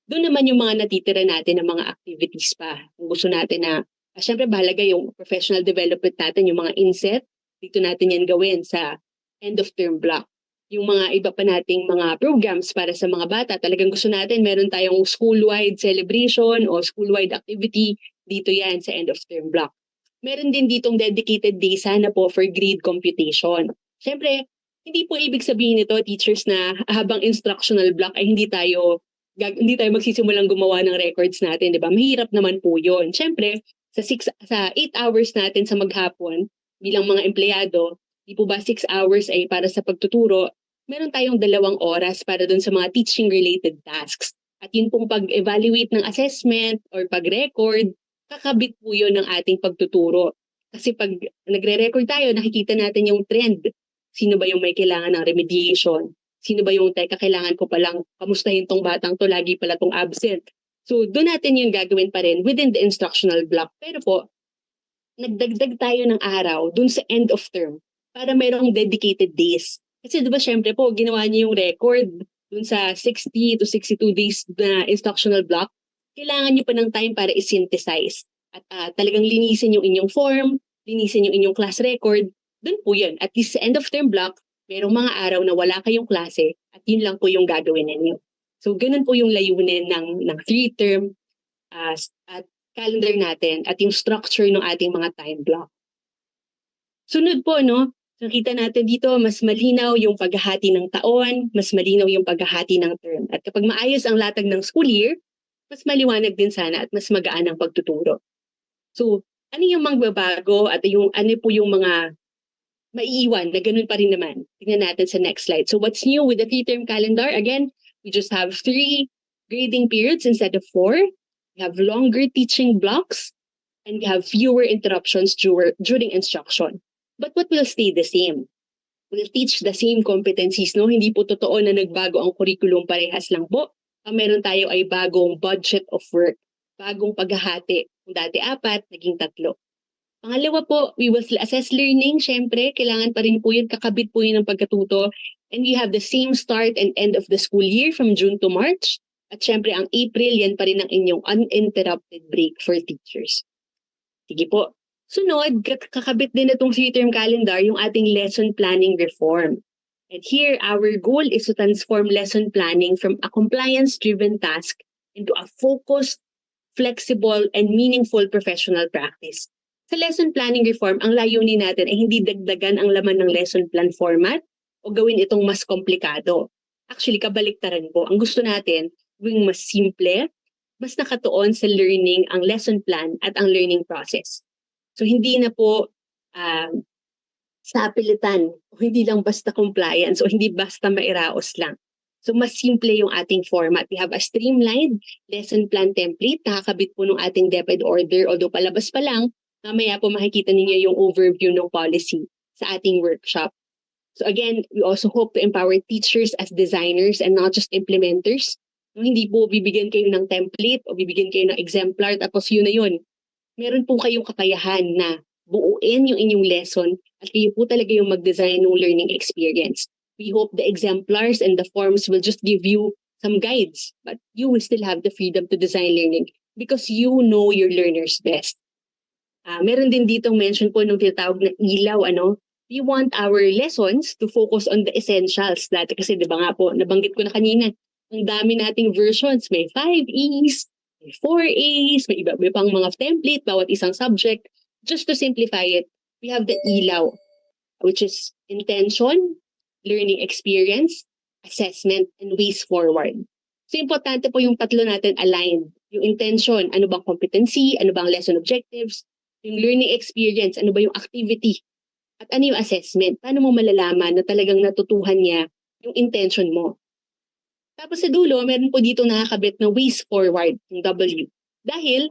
doon naman yung mga natitira natin ng mga activities pa. Kung gusto natin na, syempre bahalaga yung professional development natin, yung mga inset, dito natin yan gawin sa end of term block. Yung mga iba pa nating mga programs para sa mga bata, talagang gusto natin, meron tayong school-wide celebration o school-wide activity, dito yan sa end of term block. Meron din ditong dedicated day sana po for grade computation. Syempre, hindi po ibig sabihin nito, teachers, na habang instructional block ay hindi tayo magsisimulang gumawa ng records natin, di ba? Mahirap naman po yun. Siyempre, sa 8 hours natin sa maghapon, bilang mga empleyado, di po ba 6 hours ay para sa pagtuturo, meron tayong 2 oras para dun sa mga teaching-related tasks. At yun pong pag-evaluate ng assessment or pag-record, kakabit po yun ng ating pagtuturo. Kasi pag nagre-record tayo, nakikita natin yung trend. Sino ba yung may kailangan ng remediation? Sino ba yung kailangan ko palang kamustahin tong batang to, lagi pala tong absent. So doon natin yung gagawin pa rin within the instructional block. Pero po, nagdagdag tayo ng araw doon sa end of term para mayroong dedicated days. Kasi diba syempre po, ginawa niyo yung record doon sa 60 to 62 days na instructional block. Kailangan niyo pa ng time para i-synthesize. At talagang linisin yung inyong form, linisin yung inyong class record, dun po yun. At least sa end of term block, merong mga araw na wala kayong klase at yun lang po yung gagawin ninyo. So ganun po yung layunin ng 3-term at calendar natin at yung structure ng ating mga time block. Sunod po, no? Nakita natin dito, mas malinaw yung paghahati ng taon, mas malinaw yung paghahati ng term. At kapag maayos ang latag ng school year, mas maliwanag din sana at mas magaan ang pagtuturo. So, ano yung magbabago at ano po yung mga maiiwan na ganun pa rin naman? Tingnan natin sa next slide. So, what's new with the 3-term calendar? Again, we just have 3 grading periods instead of 4. We have longer teaching blocks, and we have fewer interruptions during instruction. But what will stay the same? We'll teach the same competencies, no? Hindi po totoo na nagbago ang curriculum, parehas lang po. Ang meron tayo ay bagong budget of work, bagong paghahati. Kung dati 4, naging 3. Pangalawa po, we will assess learning. Siyempre, kailangan pa rin po yun, kakabit po yun ng pagkatuto. And we have the same start and end of the school year from June to March. At siyempre, ang April, yan pa rin ang inyong uninterrupted break for teachers. Sige po. Sunod, kakabit din itong 3-term calendar yung ating lesson planning reform. And here, our goal is to transform lesson planning from a compliance-driven task into a focused, flexible, and meaningful professional practice. Sa lesson planning reform, ang layunin natin ay hindi dagdagan ang laman ng lesson plan format o gawin itong mas komplikado. Actually, kabaliktaran po. Ang gusto natin, gawing mas simple, mas nakatuon sa learning ang lesson plan at ang learning process. So hindi na po sa pilitan o hindi lang basta compliance o hindi basta mairaos lang. So mas simple yung ating format. We have a streamlined lesson plan template. Nakakabit po ng ating DepEd order. Although palabas pa lang, mamaya po makikita ninyo yung overview ng policy sa ating workshop. So again, we also hope to empower teachers as designers and not just implementers. Hindi po bibigyan kayo ng template o bibigyan kayo ng exemplar tapos yun na yun. Meron po kayong kakayahan na buuin yung inyong lesson at kayo po talaga yung mag-design ng learning experience. We hope the exemplars and the forms will just give you some guides, but you will still have the freedom to design learning because you know your learners best. Meron din ditong mention po nung tinatawag na ilaw, we want our lessons to focus on the essentials. Dati kasi, di ba nga po, nabanggit ko na kanina, ang dami nating versions, may 5Es, may 4As, may iba pang mga template, bawat isang subject. Just to simplify it, we have the ilaw, which is intention, learning experience, assessment, and ways forward. So importante po yung tatlo natin aligned. Yung intention, ano bang competency, ano bang lesson objectives, yung learning experience, ano ba yung activity, at ano yung assessment. Paano mo malalaman na talagang natutuhan niya yung intention mo. Tapos sa dulo, meron po dito nakakabit na ways forward, yung W. Dahil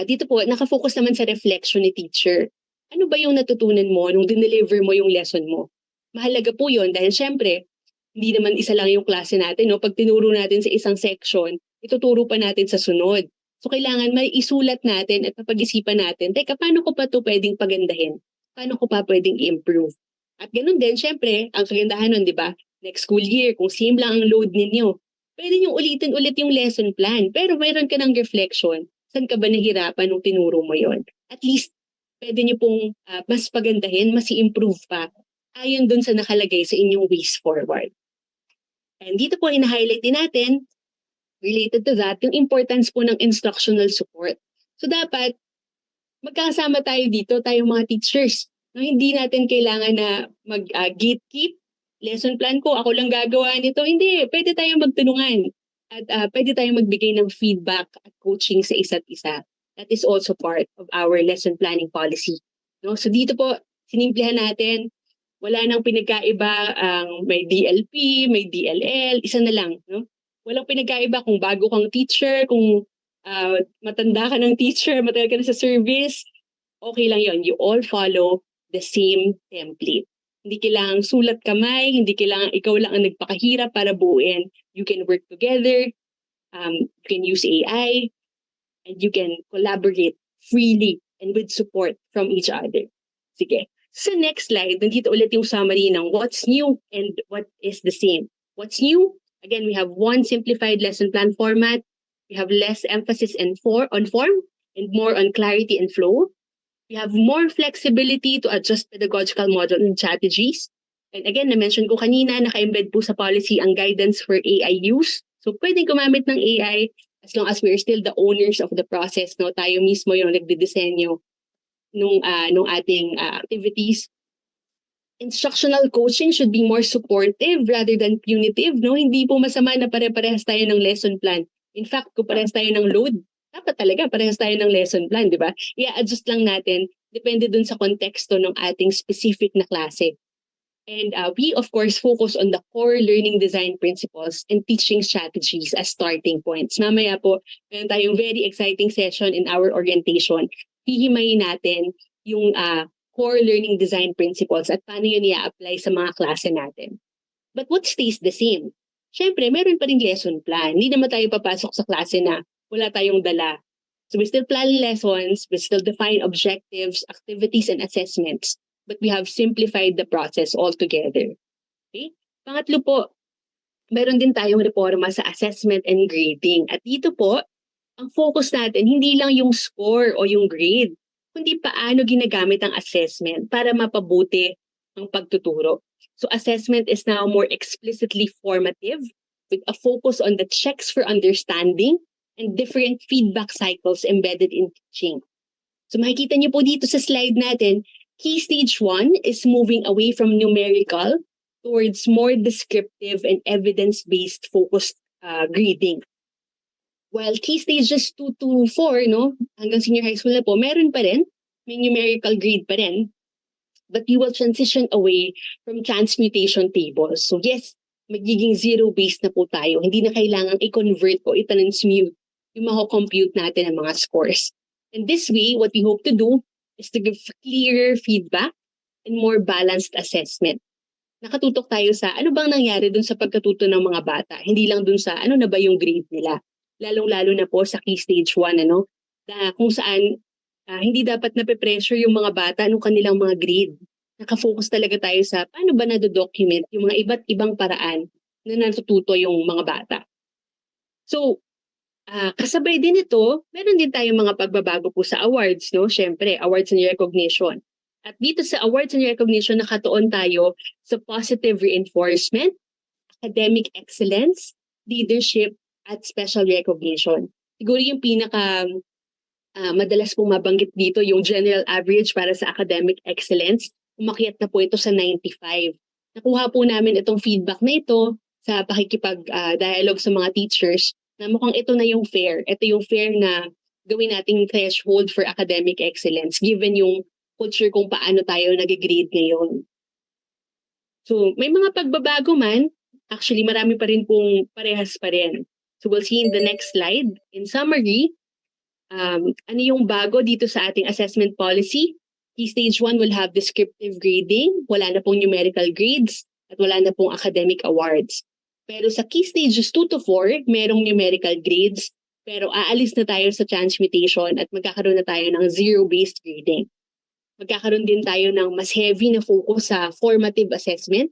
dito po, nakafocus naman sa reflection ni teacher. Ano ba yung natutunan mo nung dineliver mo yung lesson mo? Mahalaga po yun dahil syempre, hindi naman isa lang yung klase natin. No? Pag tinuro natin sa isang section, ituturo pa natin sa sunod. So kailangan may isulat natin at mapag-isipan natin, teka, paano ko pa ito pwedeng pagandahin? Paano ko pa pwedeng i-improve? At ganun din, syempre, ang kagandahan nun, di ba? Next school year, kung same lang ang load ninyo, pwede nyo ulitin ulit yung lesson plan. Pero mayroon ka ng reflection, saan ka ba nahirapan nung tinuro mo yon? At least, pwede nyo pong mas pagandahin, mas i-improve pa, ayon dun sa nakalagay sa inyong ways forward. And dito po, ina-highlight din natin, related to that, yung importance po ng instructional support. So dapat, magkakasama tayo dito, tayong mga teachers. No, hindi natin kailangan na mag-gatekeep. Lesson plan ko, ako lang gagawa nito. Hindi, pwede tayong magtulungan. At pwede tayong magbigay ng feedback at coaching sa isa't isa. That is also part of our lesson planning policy. No? So dito po, sinimplihan natin, wala nang pinagkaiba ang may DLP, may DLL, isa na lang. No? Walang pinagkaiba kung bago kang teacher, kung matanda ka ng teacher, matagal ka na sa service, okay lang yon. You all follow the same template. Hindi kailangang sulat kamay, hindi kailangang ikaw lang ang nagpakahirap para buuin. You can work together, you can use AI, and you can collaborate freely and with support from each other. Sige. Sa next slide, nandito ulit yung summary ng what's new and what is the same. What's new? Again, we have one simplified lesson plan format. We have less emphasis on form and more on clarity and flow. We have more flexibility to adjust pedagogical model and strategies. And again, na-mention ko kanina, naka-embed po sa policy ang guidance for AI use. So pwedeng gumamit ng AI as long as we're still the owners of the process, no? Tayo mismo yung nagdidisenyo nung ating activities. Instructional coaching should be more supportive rather than punitive, no? Hindi po masama na pare-parehas tayo ng lesson plan. In fact, kung parehas tayo ng load, dapat talaga parehas tayo ng lesson plan, di ba? I-adjust lang natin, depende dun sa konteksto ng ating specific na klase. And we, of course, focus on the core learning design principles and teaching strategies as starting points. Mamaya po, meron tayong very exciting session in our orientation. Hihimayin natin yung core learning design principles at paano yun i-apply sa mga klase natin. But what stays the same? Siyempre, meron pa rin lesson plan. Hindi naman tayo papasok sa klase na wala tayong dala. So we still plan lessons, we still define objectives, activities, and assessments. But we have simplified the process altogether. Okay? Pangatlo po, meron din tayong reforma sa assessment and grading. At dito po, ang focus natin, hindi lang yung score o yung grade, kundi paano ginagamit ang assessment para mapabuti ang pagtuturo. So assessment is now more explicitly formative with a focus on the checks for understanding and different feedback cycles embedded in teaching. So makikita niyo po dito sa slide natin, Key Stage 1 is moving away from numerical towards more descriptive and evidence-based focused grading. While Key Stages 2 to 4, no, hanggang senior high school na po, meron pa rin, may numerical grade pa rin, but you will transition away from transmutation tables. So yes, magiging zero-based na po tayo. Hindi na kailangang i-convert o i-transmute yung mako-compute natin ng mga scores. And this way, what we hope to do is to give clearer feedback and more balanced assessment. Nakatutok tayo sa ano bang nangyari dun sa pagkatuto ng mga bata. Hindi lang dun sa ano na ba yung grade nila. Lalong-lalo na po sa Key Stage 1, ano, na kung saan hindi dapat nape-pressure yung mga bata nung kanilang mga grade. Nakafocus talaga tayo sa paano ba nado-document yung mga iba't ibang paraan na natututo yung mga bata. So, kasabay din ito, meron din tayong mga pagbabago po sa awards, no? Siyempre, awards and recognition. At dito sa awards and recognition, nakatuon tayo sa positive reinforcement, academic excellence, leadership, at special recognition. Siguro yung pinaka madalas pong mabanggit dito, yung general average para sa academic excellence, umakyat na po ito sa 95. Nakuha po namin itong feedback na ito sa pakikipag-dialogue sa mga teachers na mukhang ito na yung fair. Ito yung fair na gawin nating threshold for academic excellence given yung culture kung paano tayo nag-grade ngayon. So may mga pagbabago man, actually marami pa rin pong parehas pa rin. So we'll see in the next slide. In summary, ano yung bago dito sa ating assessment policy? Key Stage 1 will have descriptive grading, wala na pong numerical grades, at wala na pong academic awards. Pero sa Key Stages 2 to 4, merong numerical grades, pero aalis na tayo sa transmutation at magkakaroon na tayo ng zero-based grading. Magkakaroon din tayo ng mas heavy na focus sa formative assessment,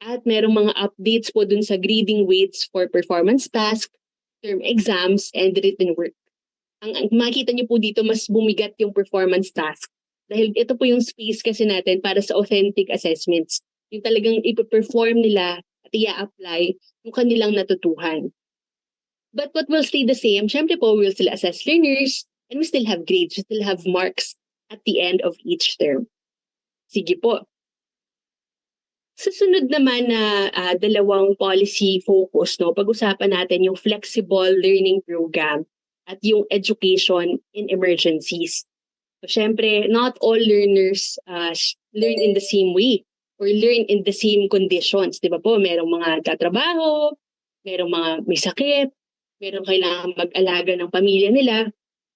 at merong mga updates po dun sa grading weights for performance task, term exams, and written work. Ang makita niyo po dito, mas bumigat yung performance task. Dahil ito po yung space kasi natin para sa authentic assessments. Yung talagang ipaperform nila at i-apply yung kanilang natutuhan. But what will stay the same, syempre po, we'll still assess learners and we still have grades, we still have marks at the end of each term. Sige po. Susunod naman na dalawang policy focus, no, pag-usapan natin yung flexible learning program at yung education in emergencies. So, syempre, not all learners learn in the same way or learn in the same conditions. Di ba po? Merong mga katrabaho, merong mga may sakit, merong kailangan mag-alaga ng pamilya nila.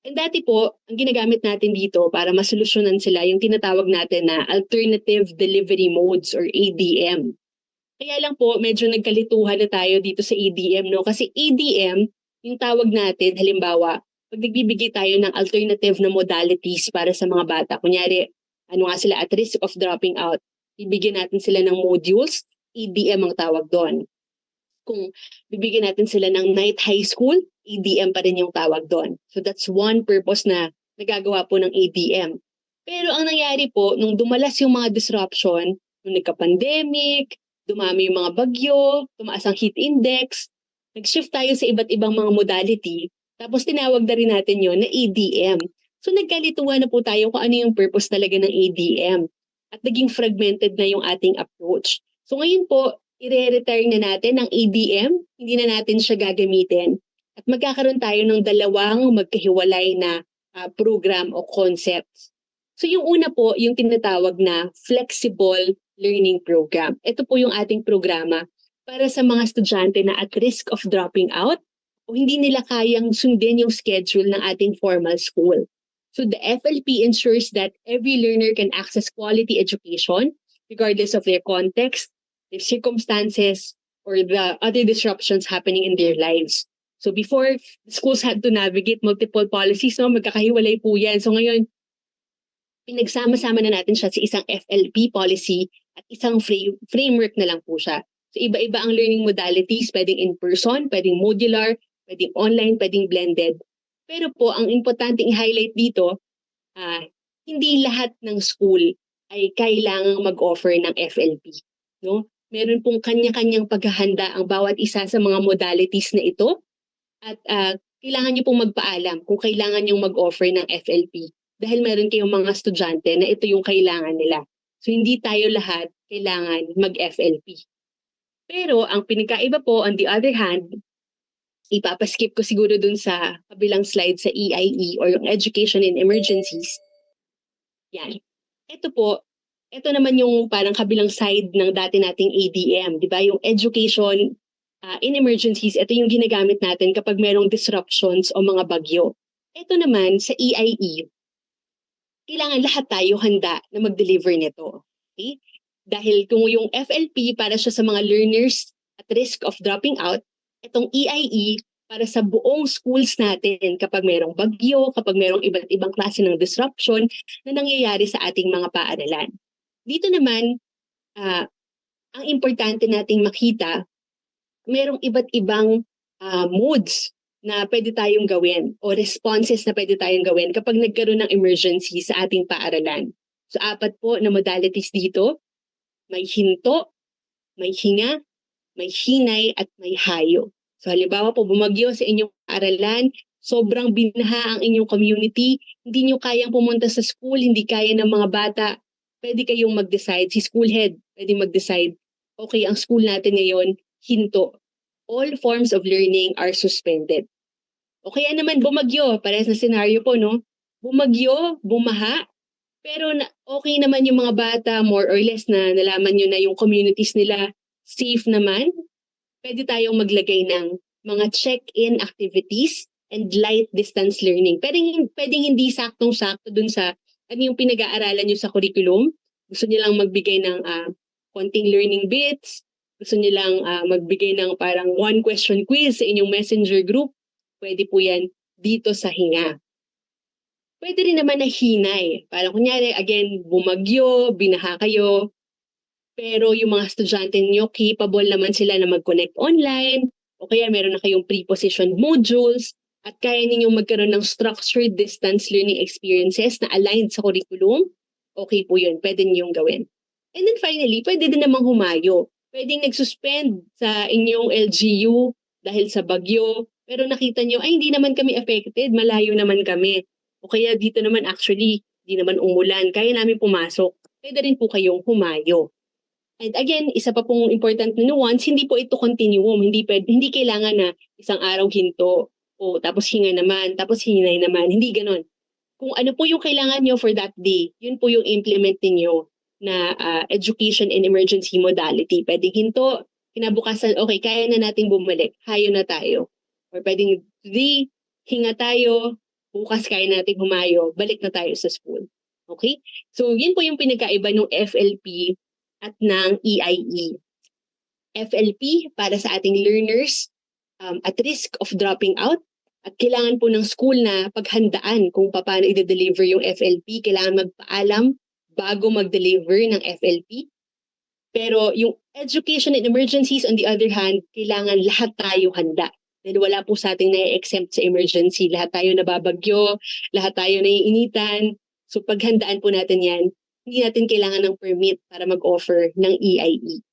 And dati po, ang ginagamit natin dito para masolusyonan sila yung tinatawag natin na alternative delivery modes or ADM. Kaya lang po, medyo nagkalituhan na tayo dito sa ADM, no? Kasi ADM, yung tawag natin, halimbawa, pag nagbibigay tayo ng alternative na modalities para sa mga bata, kunyari, ano nga sila at risk of dropping out, bibigyan natin sila ng modules, ADM ang tawag doon. Kung bibigyan natin sila ng night high school, ADM pa rin yung tawag doon. So that's one purpose na nagagawa po ng ADM. Pero ang nangyari po, nung dumalas yung mga disruption, nung nagka-pandemic, dumami yung mga bagyo, tumaas ang heat index, nag-shift tayo sa iba't ibang mga modality, tapos tinawag na rin natin yon na ADM. So nagkalituhan na po tayo kung ano yung purpose talaga ng ADM. At naging fragmented na yung ating approach. So ngayon po, i-retire na natin ang ADM, hindi na natin siya gagamitin. At magkakaroon tayo ng dalawang magkahiwalay na program o concepts. So yung una po, yung tinatawag na Flexible Learning Program. Ito po yung ating programa para sa mga estudyante na at risk of dropping out o hindi nila kayang sundin yung schedule ng ating formal school. So the FLP ensures that every learner can access quality education regardless of their context, their circumstances, or the other disruptions happening in their lives. So before, the schools had to navigate multiple policies, no? Magkakahiwalay po yan. So ngayon, pinagsama-sama na natin siya sa isang FLP policy at isang framework na lang po siya. So iba-iba ang learning modalities, pwedeng in-person, pwedeng modular, pwedeng online, pwedeng blended. Pero po, ang importante i-highlight dito, hindi lahat ng school ay kailangang mag-offer ng FLP. No? Meron pong kanya-kanyang paghahanda ang bawat isa sa mga modalities na ito at kailangan niyo pong magpaalam kung kailangan niyong mag-offer ng FLP dahil meron kayong mga estudyante na ito yung kailangan nila. So hindi tayo lahat kailangan mag-FLP. Pero ang pinagkaiba po, on the other hand, ipapaskip ko siguro dun sa kabilang slide sa EIE or yung Education in Emergencies. Yan. Ito po, ito naman yung parang kabilang side ng dati nating ADM, di ba? Yung Education in Emergencies, ito yung ginagamit natin kapag merong disruptions o mga bagyo. Ito naman sa EIE, kailangan lahat tayo handa na mag-deliver nito. Okay? Dahil kung yung FLP para siya sa mga learners at risk of dropping out, itong EIE para sa buong schools natin kapag merong bagyo, kapag merong iba't ibang klase ng disruption na nangyayari sa ating mga paaralan. Dito naman, ang importante nating makita, merong iba't ibang modes na pwede tayong gawin o responses na pwede tayong gawin kapag nagkaroon ng emergency sa ating paaralan. So 4 po na modalities dito, may hinto, may hinga, may hinay at may hayo. So halimbawa po bumagyo sa inyong paaralan, sobrang binaha ang inyong community, hindi nyo kayang pumunta sa school, hindi kaya ng mga bata, pwede kayong mag-decide, si school head pwede mag-decide, okay, ang school natin ngayon, hinto. All forms of learning are suspended. O kaya naman bumagyo, parehas na scenario po, no? Bumagyo, bumaha, pero okay naman yung mga bata, more or less na nalaman nyo na yung communities nila safe naman, pwede tayong maglagay ng mga check-in activities and light distance learning. Pwedeng hindi saktong-sakto dun sa ano yung pinag-aaralan nyo sa curriculum. Gusto nyo lang magbigay ng konting learning bits. Gusto nyo lang magbigay ng parang one question quiz sa inyong messenger group. Pwede po yan dito sa hinga. Pwede rin naman na hinay. Parang kunyari, again, bumagyo, binaha kayo, pero yung mga estudyante niyo capable naman sila na mag-connect online, o kaya meron na kayong pre-positioned modules, at kaya ninyong magkaroon ng structured distance learning experiences na aligned sa curriculum, okay po yun, pwede niyong gawin. And then finally, pwede din namang humayo. Pwedeng nag-suspend sa inyong LGU dahil sa bagyo, pero nakita nyo, ay hindi naman kami affected, malayo naman kami. O kaya dito naman actually, di naman umulan, kaya namin pumasok. Pwede rin po kayong humayo. And again, isa pa pong important na nuance, hindi po ito continuum. Hindi kailangan na isang araw hinto, o tapos hinga naman, tapos hinay naman. Hindi ganon. Kung ano po yung kailangan nyo for that day, yun po yung implement niyo na education and emergency modality. Pwedeng hinto, kinabukasan, okay, kaya na nating bumalik, hayo na tayo. Or pwedeng today, hinga tayo, bukas kaya nating humayo, balik na tayo sa school. Okay? So yun po yung pinagkaiba ng FLP at ng EIE. FLP para sa ating learners at risk of dropping out, at kailangan po ng school na paghandaan kung paano i-deliver yung FLP. Kailangan magpaalam bago mag-deliver ng FLP. Pero yung education and emergencies, on the other hand, kailangan lahat tayo handa. Dahil wala po sa ating na-exempt sa emergency. Lahat tayo nababagyo, lahat tayo naiinitan, So paghandaan po natin yan, hindi natin kailangan ng permit para mag-offer ng EIE.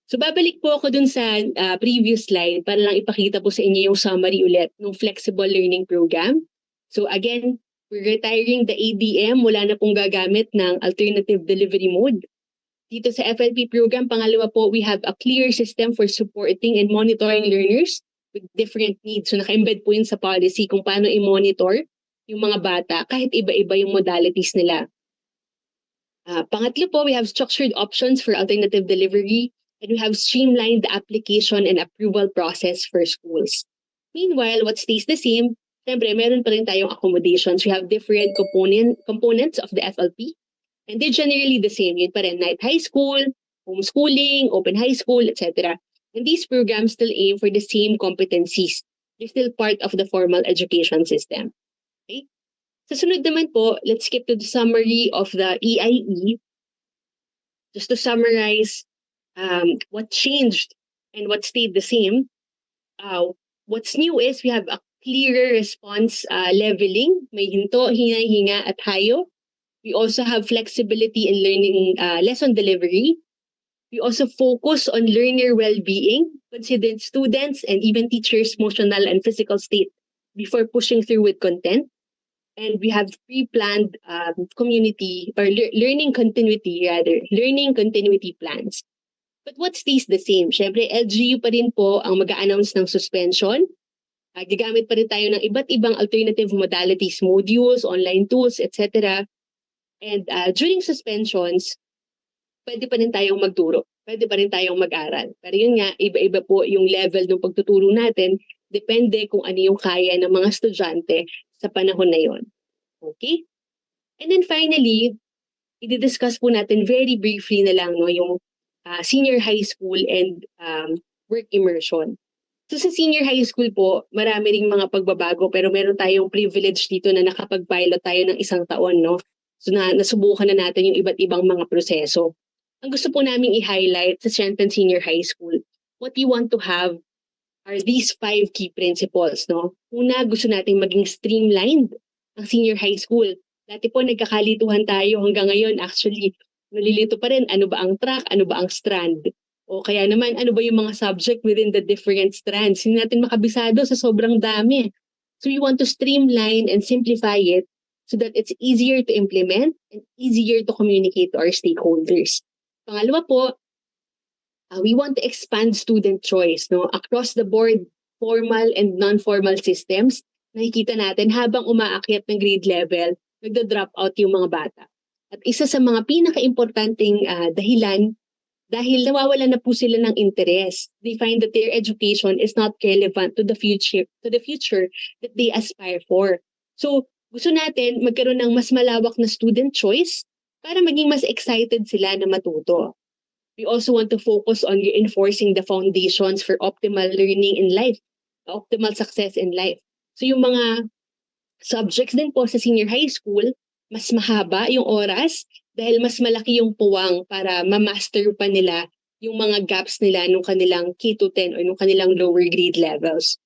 So babalik po ako dun sa previous slide para lang ipakita po sa inyo yung summary ulit ng flexible learning program. So again, we're retiring the ADM, wala na pong gagamit ng alternative delivery mode. Dito sa FLP program, pangalawa po, we have a clear system for supporting and monitoring learners with different needs. So naka-embed po yun sa policy kung paano i-monitor yung mga bata kahit iba-iba yung modalities nila. Pangatlo po, we have structured options for alternative delivery and we have streamlined the application and approval process for schools. Meanwhile, what stays the same, siyempre, meron pa rin tayong accommodations. We have different components of the FLP and they're generally the same. Yun pa rin, night high school, homeschooling, open high school, etc. And these programs still aim for the same competencies. They're still part of the formal education system. Okay? Sa sunod naman po, let's skip to the summary of the EIE. Just to summarize what changed and what stayed the same. What's new is we have a clearer response leveling. May hinto, hinga, at hayo. We also have flexibility in learning lesson delivery. We also focus on learner well-being, considering students and even teachers' emotional and physical state before pushing through with content. And we have pre-planned community or learning continuity plans. But what stays the same? Siyempre, LGU pa rin po ang mag-a-announce ng suspension. Gagamit pa rin tayo ng iba't ibang alternative modalities, modules, online tools, etc. And during suspensions, pwede pa rin tayong magturo. Pwede pa rin tayong mag-aral. Pero yun nga, iba-iba po yung level ng pagtuturo natin. Depende kung ano yung kaya ng mga estudyante sa panahon na yon. Okay? And then finally, i-discuss po natin very briefly na lang yung senior high school and work immersion. So sa senior high school po, marami ring mga pagbabago pero meron tayong privilege dito na nakapag-pilot tayo ng 1 taon, no? So nasubukan na natin yung iba't ibang mga proseso. Ang gusto po namin i-highlight sa Shenton Senior High School, what we want to have are these 5 key principles, no? Una, gusto nating maging streamlined ang senior high school. Dati po nagkakalituhan tayo hanggang ngayon. Actually, nalilito pa rin ano ba ang track, ano ba ang strand. O kaya naman, ano ba yung mga subject within the different strands. Hindi natin makabisado sa sobrang dami. So we want to streamline and simplify it so that it's easier to implement and easier to communicate to our stakeholders. Pangalawa po, we want to expand student choice, no? Across the board, formal and non-formal systems, nakikita natin habang umaakyat ng grade level, nagda-drop out yung mga bata. At isa sa mga pinaka-importanting dahilan, dahil nawawala na po sila ng interest. They find that their education is not relevant to the future that they aspire for. So, gusto natin magkaroon ng mas malawak na student choice para maging mas excited sila na matuto. We also want to focus on reinforcing the foundations for optimal learning in life, optimal success in life. So yung mga subjects din po sa senior high school, mas mahaba yung oras dahil mas malaki yung puwang para ma-master pa nila yung mga gaps nila nung kanilang K-10 or nung kanilang lower grade levels.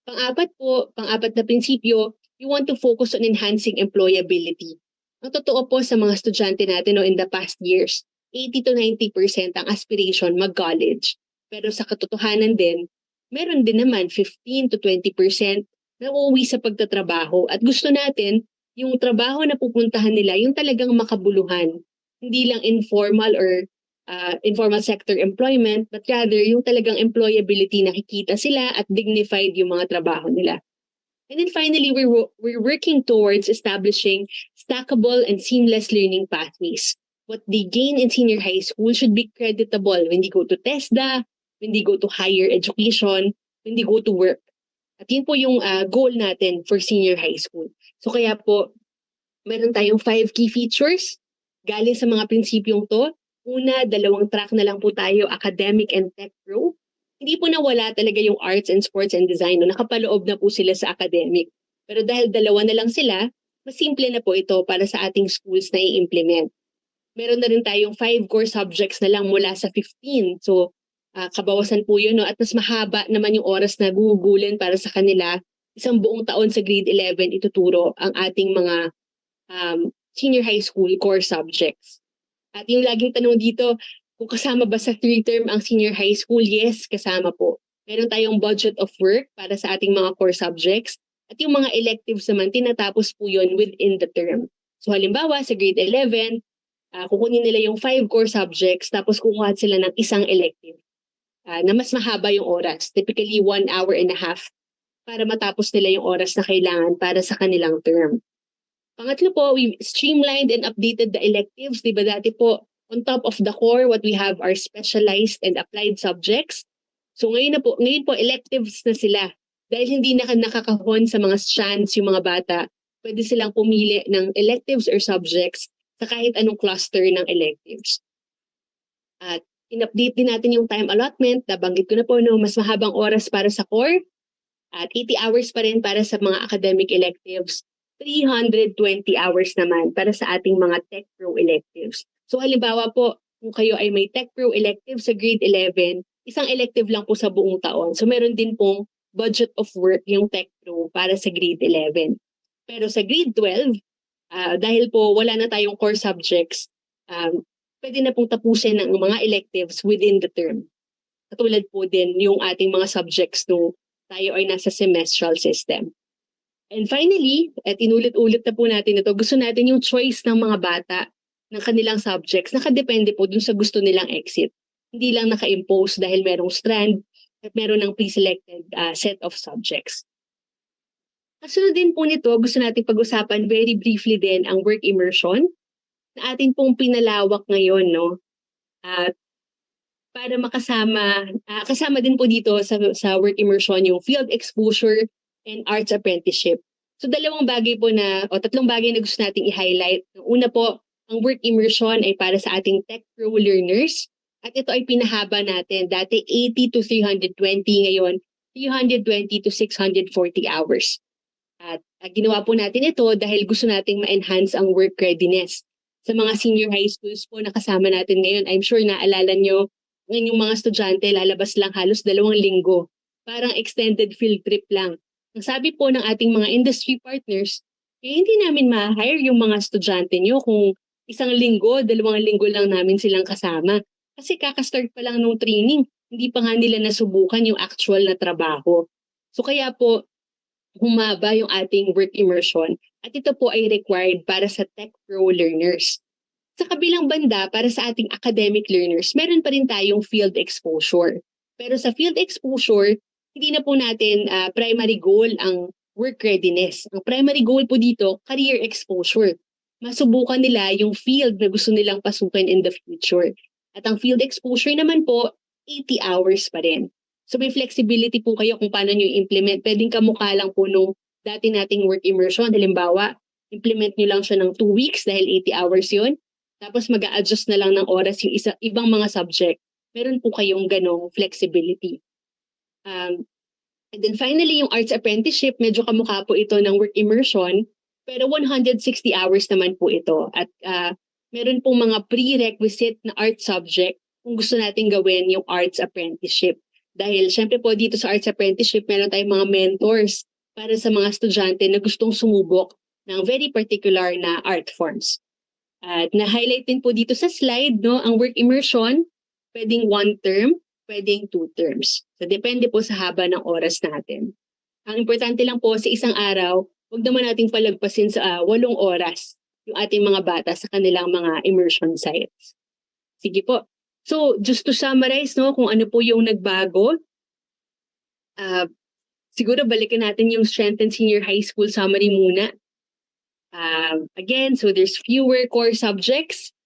Pang-apat na prinsipyo, we want to focus on enhancing employability. Ang totoo po sa mga estudyante natin in the past years, 80 to 90% ang aspiration mag-college. Pero sa katotohanan din, meron din naman 15 to 20% na uuwi sa pagtatrabaho at gusto natin yung trabaho na pupuntahan nila, yung talagang makabuluhan. Hindi lang informal or informal sector employment, but rather yung talagang employability, nakikita sila at dignified yung mga trabaho nila. And then finally, we're working towards establishing stackable and seamless learning pathways. What they gain in senior high school should be creditable when they go to TESDA, when they go to higher education, when they go to work. At yun po yung goal natin for senior high school. So kaya po, meron tayong 5 key features galing sa mga prinsipyong to. Una, 2 track na lang po tayo, academic and tech pro. Hindi po nawala talaga yung arts and sports and design. No? Nakapaloob na po sila sa academic. Pero dahil 2 na lang sila, mas simple na po ito para sa ating schools na i-implement. Meron na rin tayong 5 core subjects na lang mula sa 15. So, kabawasan po yun. No? At mas mahaba naman yung oras na gugugulin para sa kanila. 1 buong taon sa grade 11 ituturo ang ating mga senior high school core subjects. At yung laging tanong dito, kung kasama ba sa 3-term ang senior high school? Yes, kasama po. Meron tayong budget of work para sa ating mga core subjects. At yung mga electives naman, tinatapos po yun within the term. So halimbawa, sa grade 11, kukunin nila yung 5 core subjects, tapos kukuha sila ng isang elective na mas mahaba yung oras. Typically, 1 hour and a half para matapos nila yung oras na kailangan para sa kanilang term. Pangatlo po, we've streamlined and updated the electives. Diba dati po, on top of the core, what we have are specialized and applied subjects. So ngayon po electives na sila. Dahil hindi na nakakahon sa mga strands yung mga bata, pwede silang pumili ng electives or subjects sa kahit anong cluster ng electives. At in-update din natin yung time allotment. Nabanggit ko na po, mas mahabang oras para sa core at 80 hours pa rin para sa mga academic electives. 320 hours naman para sa ating mga Tech Pro electives. So halimbawa po, kung kayo ay may Tech Pro elective sa grade 11, isang elective lang po sa buong taon. So meron din pong budget of work yung Tech Pro para sa grade 11. Pero sa grade 12, dahil po wala na tayong core subjects, pwede na pong tapusin ng mga electives within the term. Katulad po din yung ating mga subjects nung tayo ay nasa semestral system. And finally, at inulit-ulit na po natin ito, gusto natin yung choice ng mga bata ng kanilang subjects, nakadepende po dun sa gusto nilang exit. Hindi lang naka-impose dahil merong strand at meron ng pre-selected set of subjects. Kasunod din po nito, gusto natin pag-usapan very briefly din ang work immersion na atin pong pinalawak ngayon, no? At para kasama din po dito sa work immersion yung field exposure and arts apprenticeship. So tatlong bagay na gusto nating i-highlight. Una po, ang work immersion ay para sa ating Tech Pro learners. At ito ay pinahaba natin. Dati 80 to 320, ngayon 320 to 640 hours. At ginawa po natin ito dahil gusto nating ma-enhance ang work readiness. Sa mga senior high schools po na kasama natin ngayon, I'm sure naalala nyo, ngayon yung mga estudyante lalabas lang halos 2 linggo. Parang extended field trip lang. Ang sabi po ng ating mga industry partners, hindi namin ma-hire yung mga estudyante nyo kung 1 linggo, 2 linggo lang namin silang kasama. Kasi kakastart pa lang ng training, hindi pa nga nila nasubukan yung actual na trabaho. So kaya po, humaba yung ating work immersion at ito po ay required para sa Tech Pro learners. Sa kabilang banda, para sa ating academic learners, meron pa rin tayong field exposure. Pero sa field exposure, hindi na po natin primary goal ang work readiness. Ang primary goal po dito, career exposure. Masubukan nila yung field na gusto nilang pasukin in the future. At ang field exposure naman po, 80 hours pa rin. So may flexibility po kayo kung paano nyo i-implement. Pwedeng kamukha lang po nung dati nating work immersion. Halimbawa, implement nyo lang siya ng 2 weeks dahil 80 hours yun. Tapos mag-a-adjust na lang ng oras yung ibang mga subject. Meron po kayong ganong flexibility. And then finally, yung arts apprenticeship, medyo kamukha po ito ng work immersion, pero 160 hours naman po ito. At meron pong mga prerequisite na art subject kung gusto natin gawin yung arts apprenticeship. Dahil syempre po dito sa arts apprenticeship, meron tayong mga mentors para sa mga estudyante na gustong sumubok ng very particular na art forms. At na-highlight din po dito sa slide, no, ang work immersion, pwedeng 1 term, pwedeng 2 terms. So, depende po sa haba ng oras natin. Ang importante lang po sa isang araw, huwag naman nating palagpasin sa 8 oras yung ating mga bata sa kanilang mga immersion sites. Sige po. So, just to summarize, no, kung ano po yung nagbago, siguro balikan natin yung Strengthen Senior High School summary muna. Again, so there's fewer core subjects,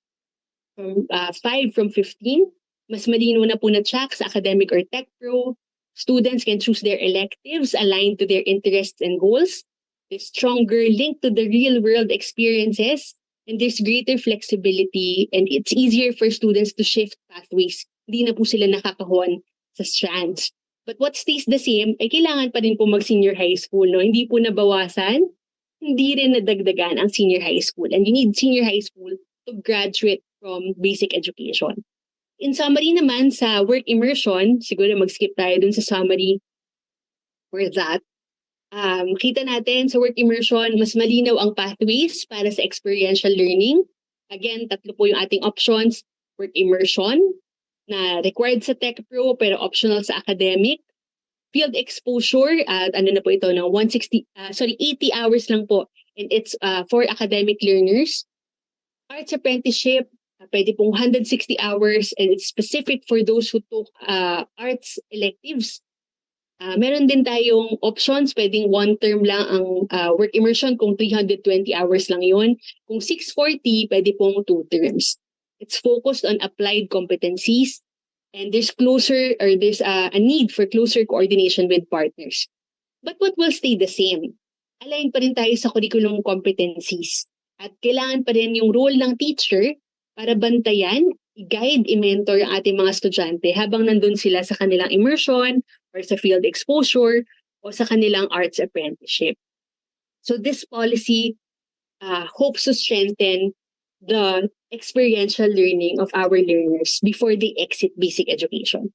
from 5 from 15. Mas malino na po na track sa academic or Tech Pro. Students can choose their electives aligned to their interests and goals. There's stronger link to the real-world experiences. And there's greater flexibility and it's easier for students to shift pathways. Hindi na po sila nakakahon sa strands. But what stays the same ay kailangan pa rin po mag-senior high school. No? Hindi po nabawasan, hindi rin nadagdagan ang senior high school. And you need senior high school to graduate from basic education. In summary naman sa work immersion, siguro mag-skip tayo dun sa summary for that. Kita natin sa work immersion, mas malinaw ang pathways para sa experiential learning. Again, 3 po yung ating options. Work immersion, na required sa Tech Pro pero optional sa academic. Field exposure, ano na po ito, no? 80 hours lang po. And it's for academic learners. Arts apprenticeship, pwede pong 160 hours and it's specific for those who took arts electives. Meron din tayong options, pwedeng 1 term lang ang work immersion kung 320 hours lang yun. Kung 640, pwede pong 2 terms. It's focused on applied competencies and there's a need for closer coordination with partners. But what will stay the same? Align pa rin tayo sa curriculum competencies. At kailangan pa rin yung role ng teacher para bantayan, i-guide, i-mentor ang ating mga estudyante habang nandun sila sa kanilang immersion or sa field exposure o sa kanilang arts apprenticeship. So this policy hopes to strengthen the experiential learning of our learners before they exit basic education.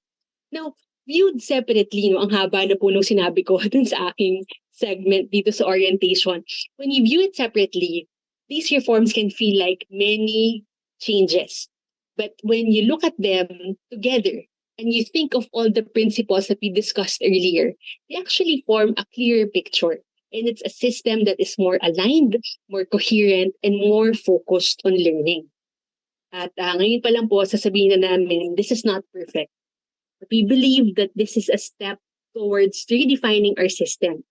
Now, viewed separately, no, ang haba na po nung sinabi ko dun sa aking segment dito sa orientation. When you view it separately, these reforms can feel like many changes. But when you look at them together and you think of all the principles that we discussed earlier, they actually form a clearer picture. And it's a system that is more aligned, more coherent, and more focused on learning. At ngayon pa lang po, sasabihin na namin, this is not perfect. But we believe that this is a step towards redefining our system.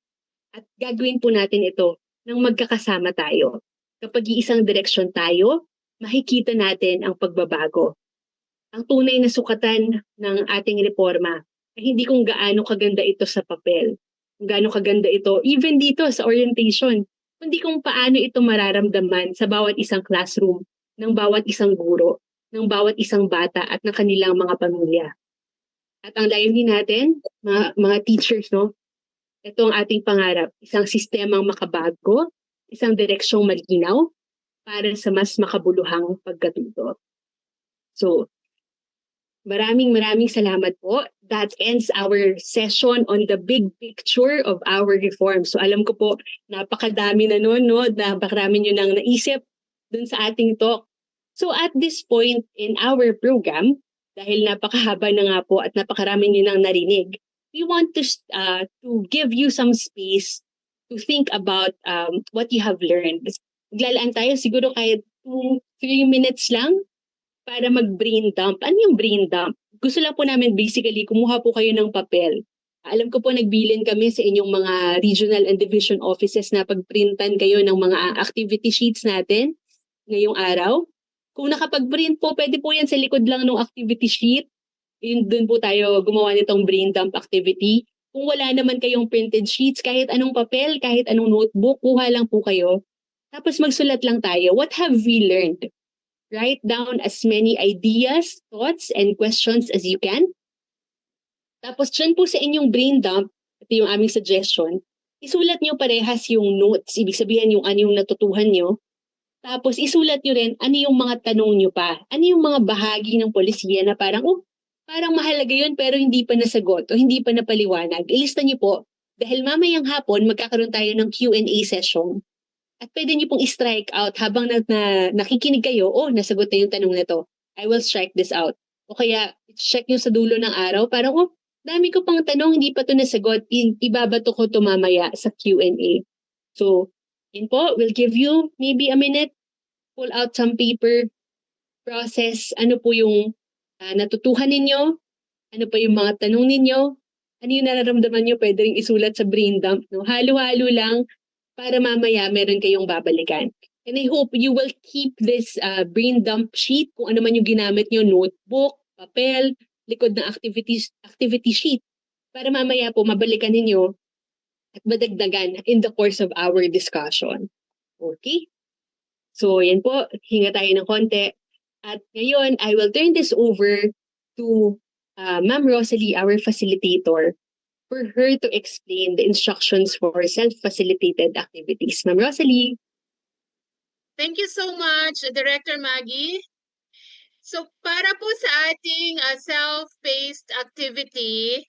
At gagawin po natin ito nang magkakasama tayo. Kapag iisang direksyon tayo, makikita natin ang pagbabago. Ang tunay na sukatan ng ating reforma ay hindi kung gaano kaganda ito sa papel, kung gaano kaganda ito even dito sa orientation, kundi kung paano ito mararamdaman sa bawat isang classroom, ng bawat isang guro, ng bawat isang bata at ng kanilang mga pamilya. At ang layunin natin, mga teachers, no? Ito ang ating pangarap, isang sistemang makabago, isang direksyong malinaw para sa mas makabuluhang pagkatuto. So, maraming salamat po. That ends our session on the big picture of our reform. So alam ko po, napakadami na nun, no? Napakarami nyo nang naisip dun sa ating talk. So at this point in our program, dahil napakahaba na nga po at napakarami nyo nang narinig, we want to give you some space to think about what you have learned. Maglalaan tayo siguro kahit 2-3 minutes lang para mag-brain dump. Ano yung brain dump? Gusto lang po namin basically kumuha po kayo ng papel. Alam ko po nagbilin kami sa inyong mga regional and division offices na pagprintan kayo ng mga activity sheets natin ngayong araw. Kung nakapag-print po, pwede po yan sa likod lang ng activity sheet. Doon po tayo gumawa nitong brain dump activity. Kung wala naman kayong printed sheets, kahit anong papel, kahit anong notebook, kuha lang po kayo. Tapos magsulat lang tayo. What have we learned? Write down as many ideas, thoughts, and questions as you can. Tapos dyan po sa inyong brain dump, ito yung aming suggestion, isulat nyo parehas yung notes, ibig sabihin yung ano yung natutuhan nyo. Tapos isulat nyo rin ano yung mga tanong nyo pa. Ano yung mga bahagi ng polisiya na parang, parang mahalaga yun pero hindi pa nasagot o hindi pa napaliwanag. Ilista nyo po dahil mamayang hapon magkakaroon tayo ng Q&A session. At pwede niyo pong i-strike out habang nakikinig kayo, nasagot na yung tanong na to. I will strike this out. O kaya, check nyo sa dulo ng araw, parang, dami ko pang tanong, hindi pa to nasagot, ibabato ko to mamaya sa Q&A. So, yun po, we'll give you maybe a minute, pull out some paper, process, ano po yung natutuhan ninyo, ano pa yung mga tanong ninyo, ano yung nararamdaman nyo, pwede rin isulat sa brain dump. No? Halo-halo lang, para mamaya meron kayong babalikan. And I hope you will keep this brain dump sheet, kung ano man yung ginamit nyo, notebook, papel, likod ng activity sheet, para mamaya po mabalikan ninyo at madagdagan in the course of our discussion. Okay? So yan po, hinga tayo ng konti. At ngayon, I will turn this over to Ma'am Rosalie, our facilitator, for her to explain the instructions for self-facilitated activities. Ma'am Rosalie. Thank you so much, Director Maggie. So para po sa ating self-paced activity,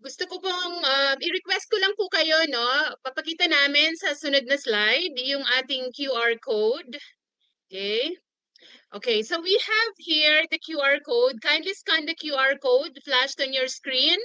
Gusto ko pong i-request ko lang po kayo, no? Papakita namin sa sunod na slide yung ating QR code. Okay? Okay, so we have here the QR code. Kindly scan the QR code flashed on your screen.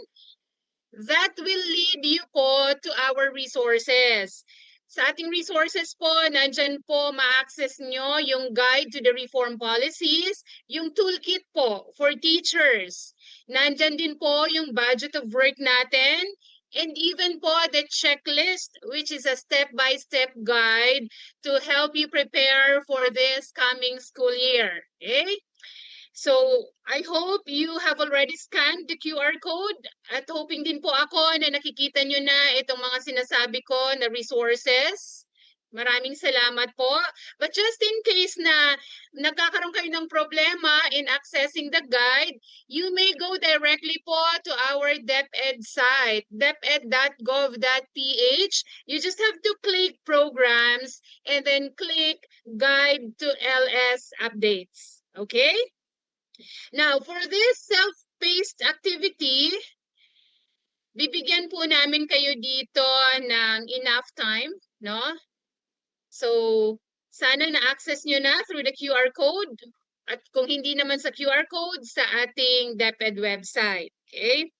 That will lead you po to our resources. Sa ating resources po, nandyan po ma-access nyo yung guide to the reform policies, yung toolkit po for teachers. Nandyan din po yung budget of work natin, and even po the checklist, which is a step-by-step guide to help you prepare for this coming school year. Okay? So, I hope you have already scanned the QR code at hoping din po ako na nakikita nyo na itong mga sinasabi ko na resources. Maraming salamat po. But just in case na nagkakaroon kayo ng problema in accessing the guide, you may go directly po to our DepEd site, deped.gov.ph. You just have to click programs and then click guide to LS updates. Okay? Now, for this self-paced activity, bibigyan po namin kayo dito ng enough time, no? So, sana na-access nyo na through the QR code. At kung hindi naman sa QR code, sa ating DepEd website. Okay?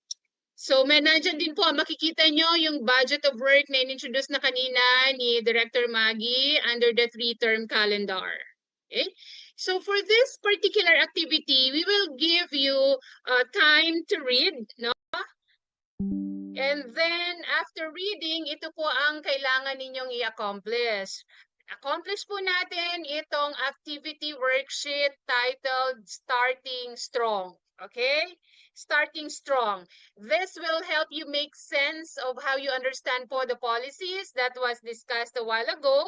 So, nandyan din po, makikita nyo yung budget of work na in-introduce na kanina ni Director Maggie under the 3-term calendar. Okay? So for this particular activity, we will give you time to read, no? And then after reading, ito po ang kailangan ninyong i-accomplish. Accomplish po natin itong activity worksheet titled Starting Strong. Okay? Starting Strong. This will help you make sense of how you understand po the policies that was discussed a while ago.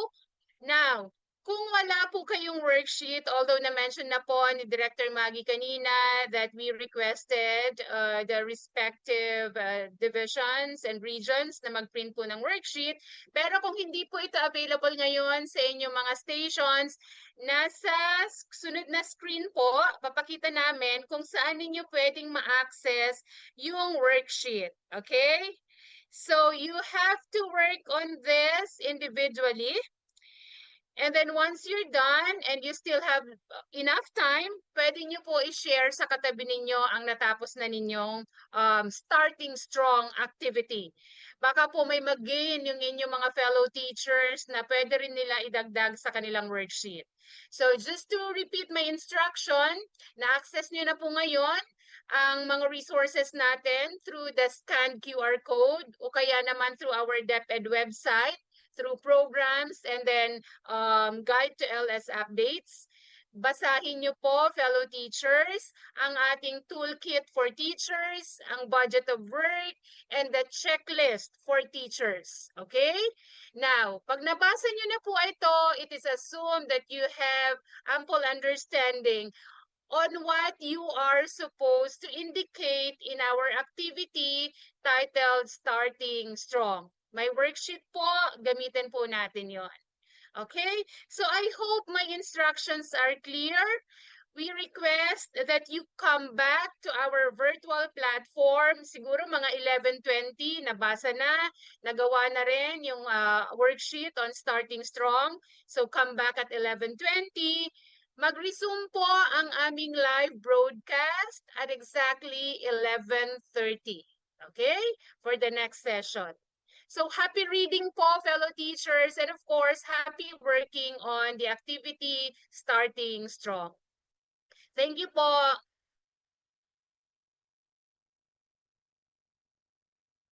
Now, kung wala po kayong worksheet, although na-mention na po ni Director Maggie kanina that we requested the respective divisions and regions na mag-print po ng worksheet, pero kung hindi po ito available ngayon sa inyong mga stations, nasa sunod na screen po, papakita namin kung saan ninyo pwedeng ma-access yung worksheet. Okay? So you have to work on this individually. And then once you're done and you still have enough time, pwede nyo po i-share sa katabi ninyo ang natapos na ninyong starting strong activity. Baka po may mag-gain yung inyong mga fellow teachers na pwede rin nila idagdag sa kanilang worksheet. So just to repeat my instruction, na-access nyo na po ngayon ang mga resources natin through the scanned QR code o kaya naman through our DepEd website, through programs, and then guide to LS updates. Basahin niyo po, fellow teachers, ang ating toolkit for teachers, ang budget of work, and the checklist for teachers. Okay? Now, pag nabasa niyo na po ito, it is assumed that you have ample understanding on what you are supposed to indicate in our activity titled Starting Strong. May worksheet po, gamitin po natin yon. Okay? So I hope my instructions are clear. We request that you come back to our virtual platform. Siguro mga 11:20, nabasa na, nagawa na rin yung worksheet on Starting Strong. So come back at 11:20. Mag-resume po ang aming live broadcast at exactly 11:30. Okay? For the next session. So happy reading po, fellow teachers, and of course, happy working on the activity Starting Strong. Thank you po.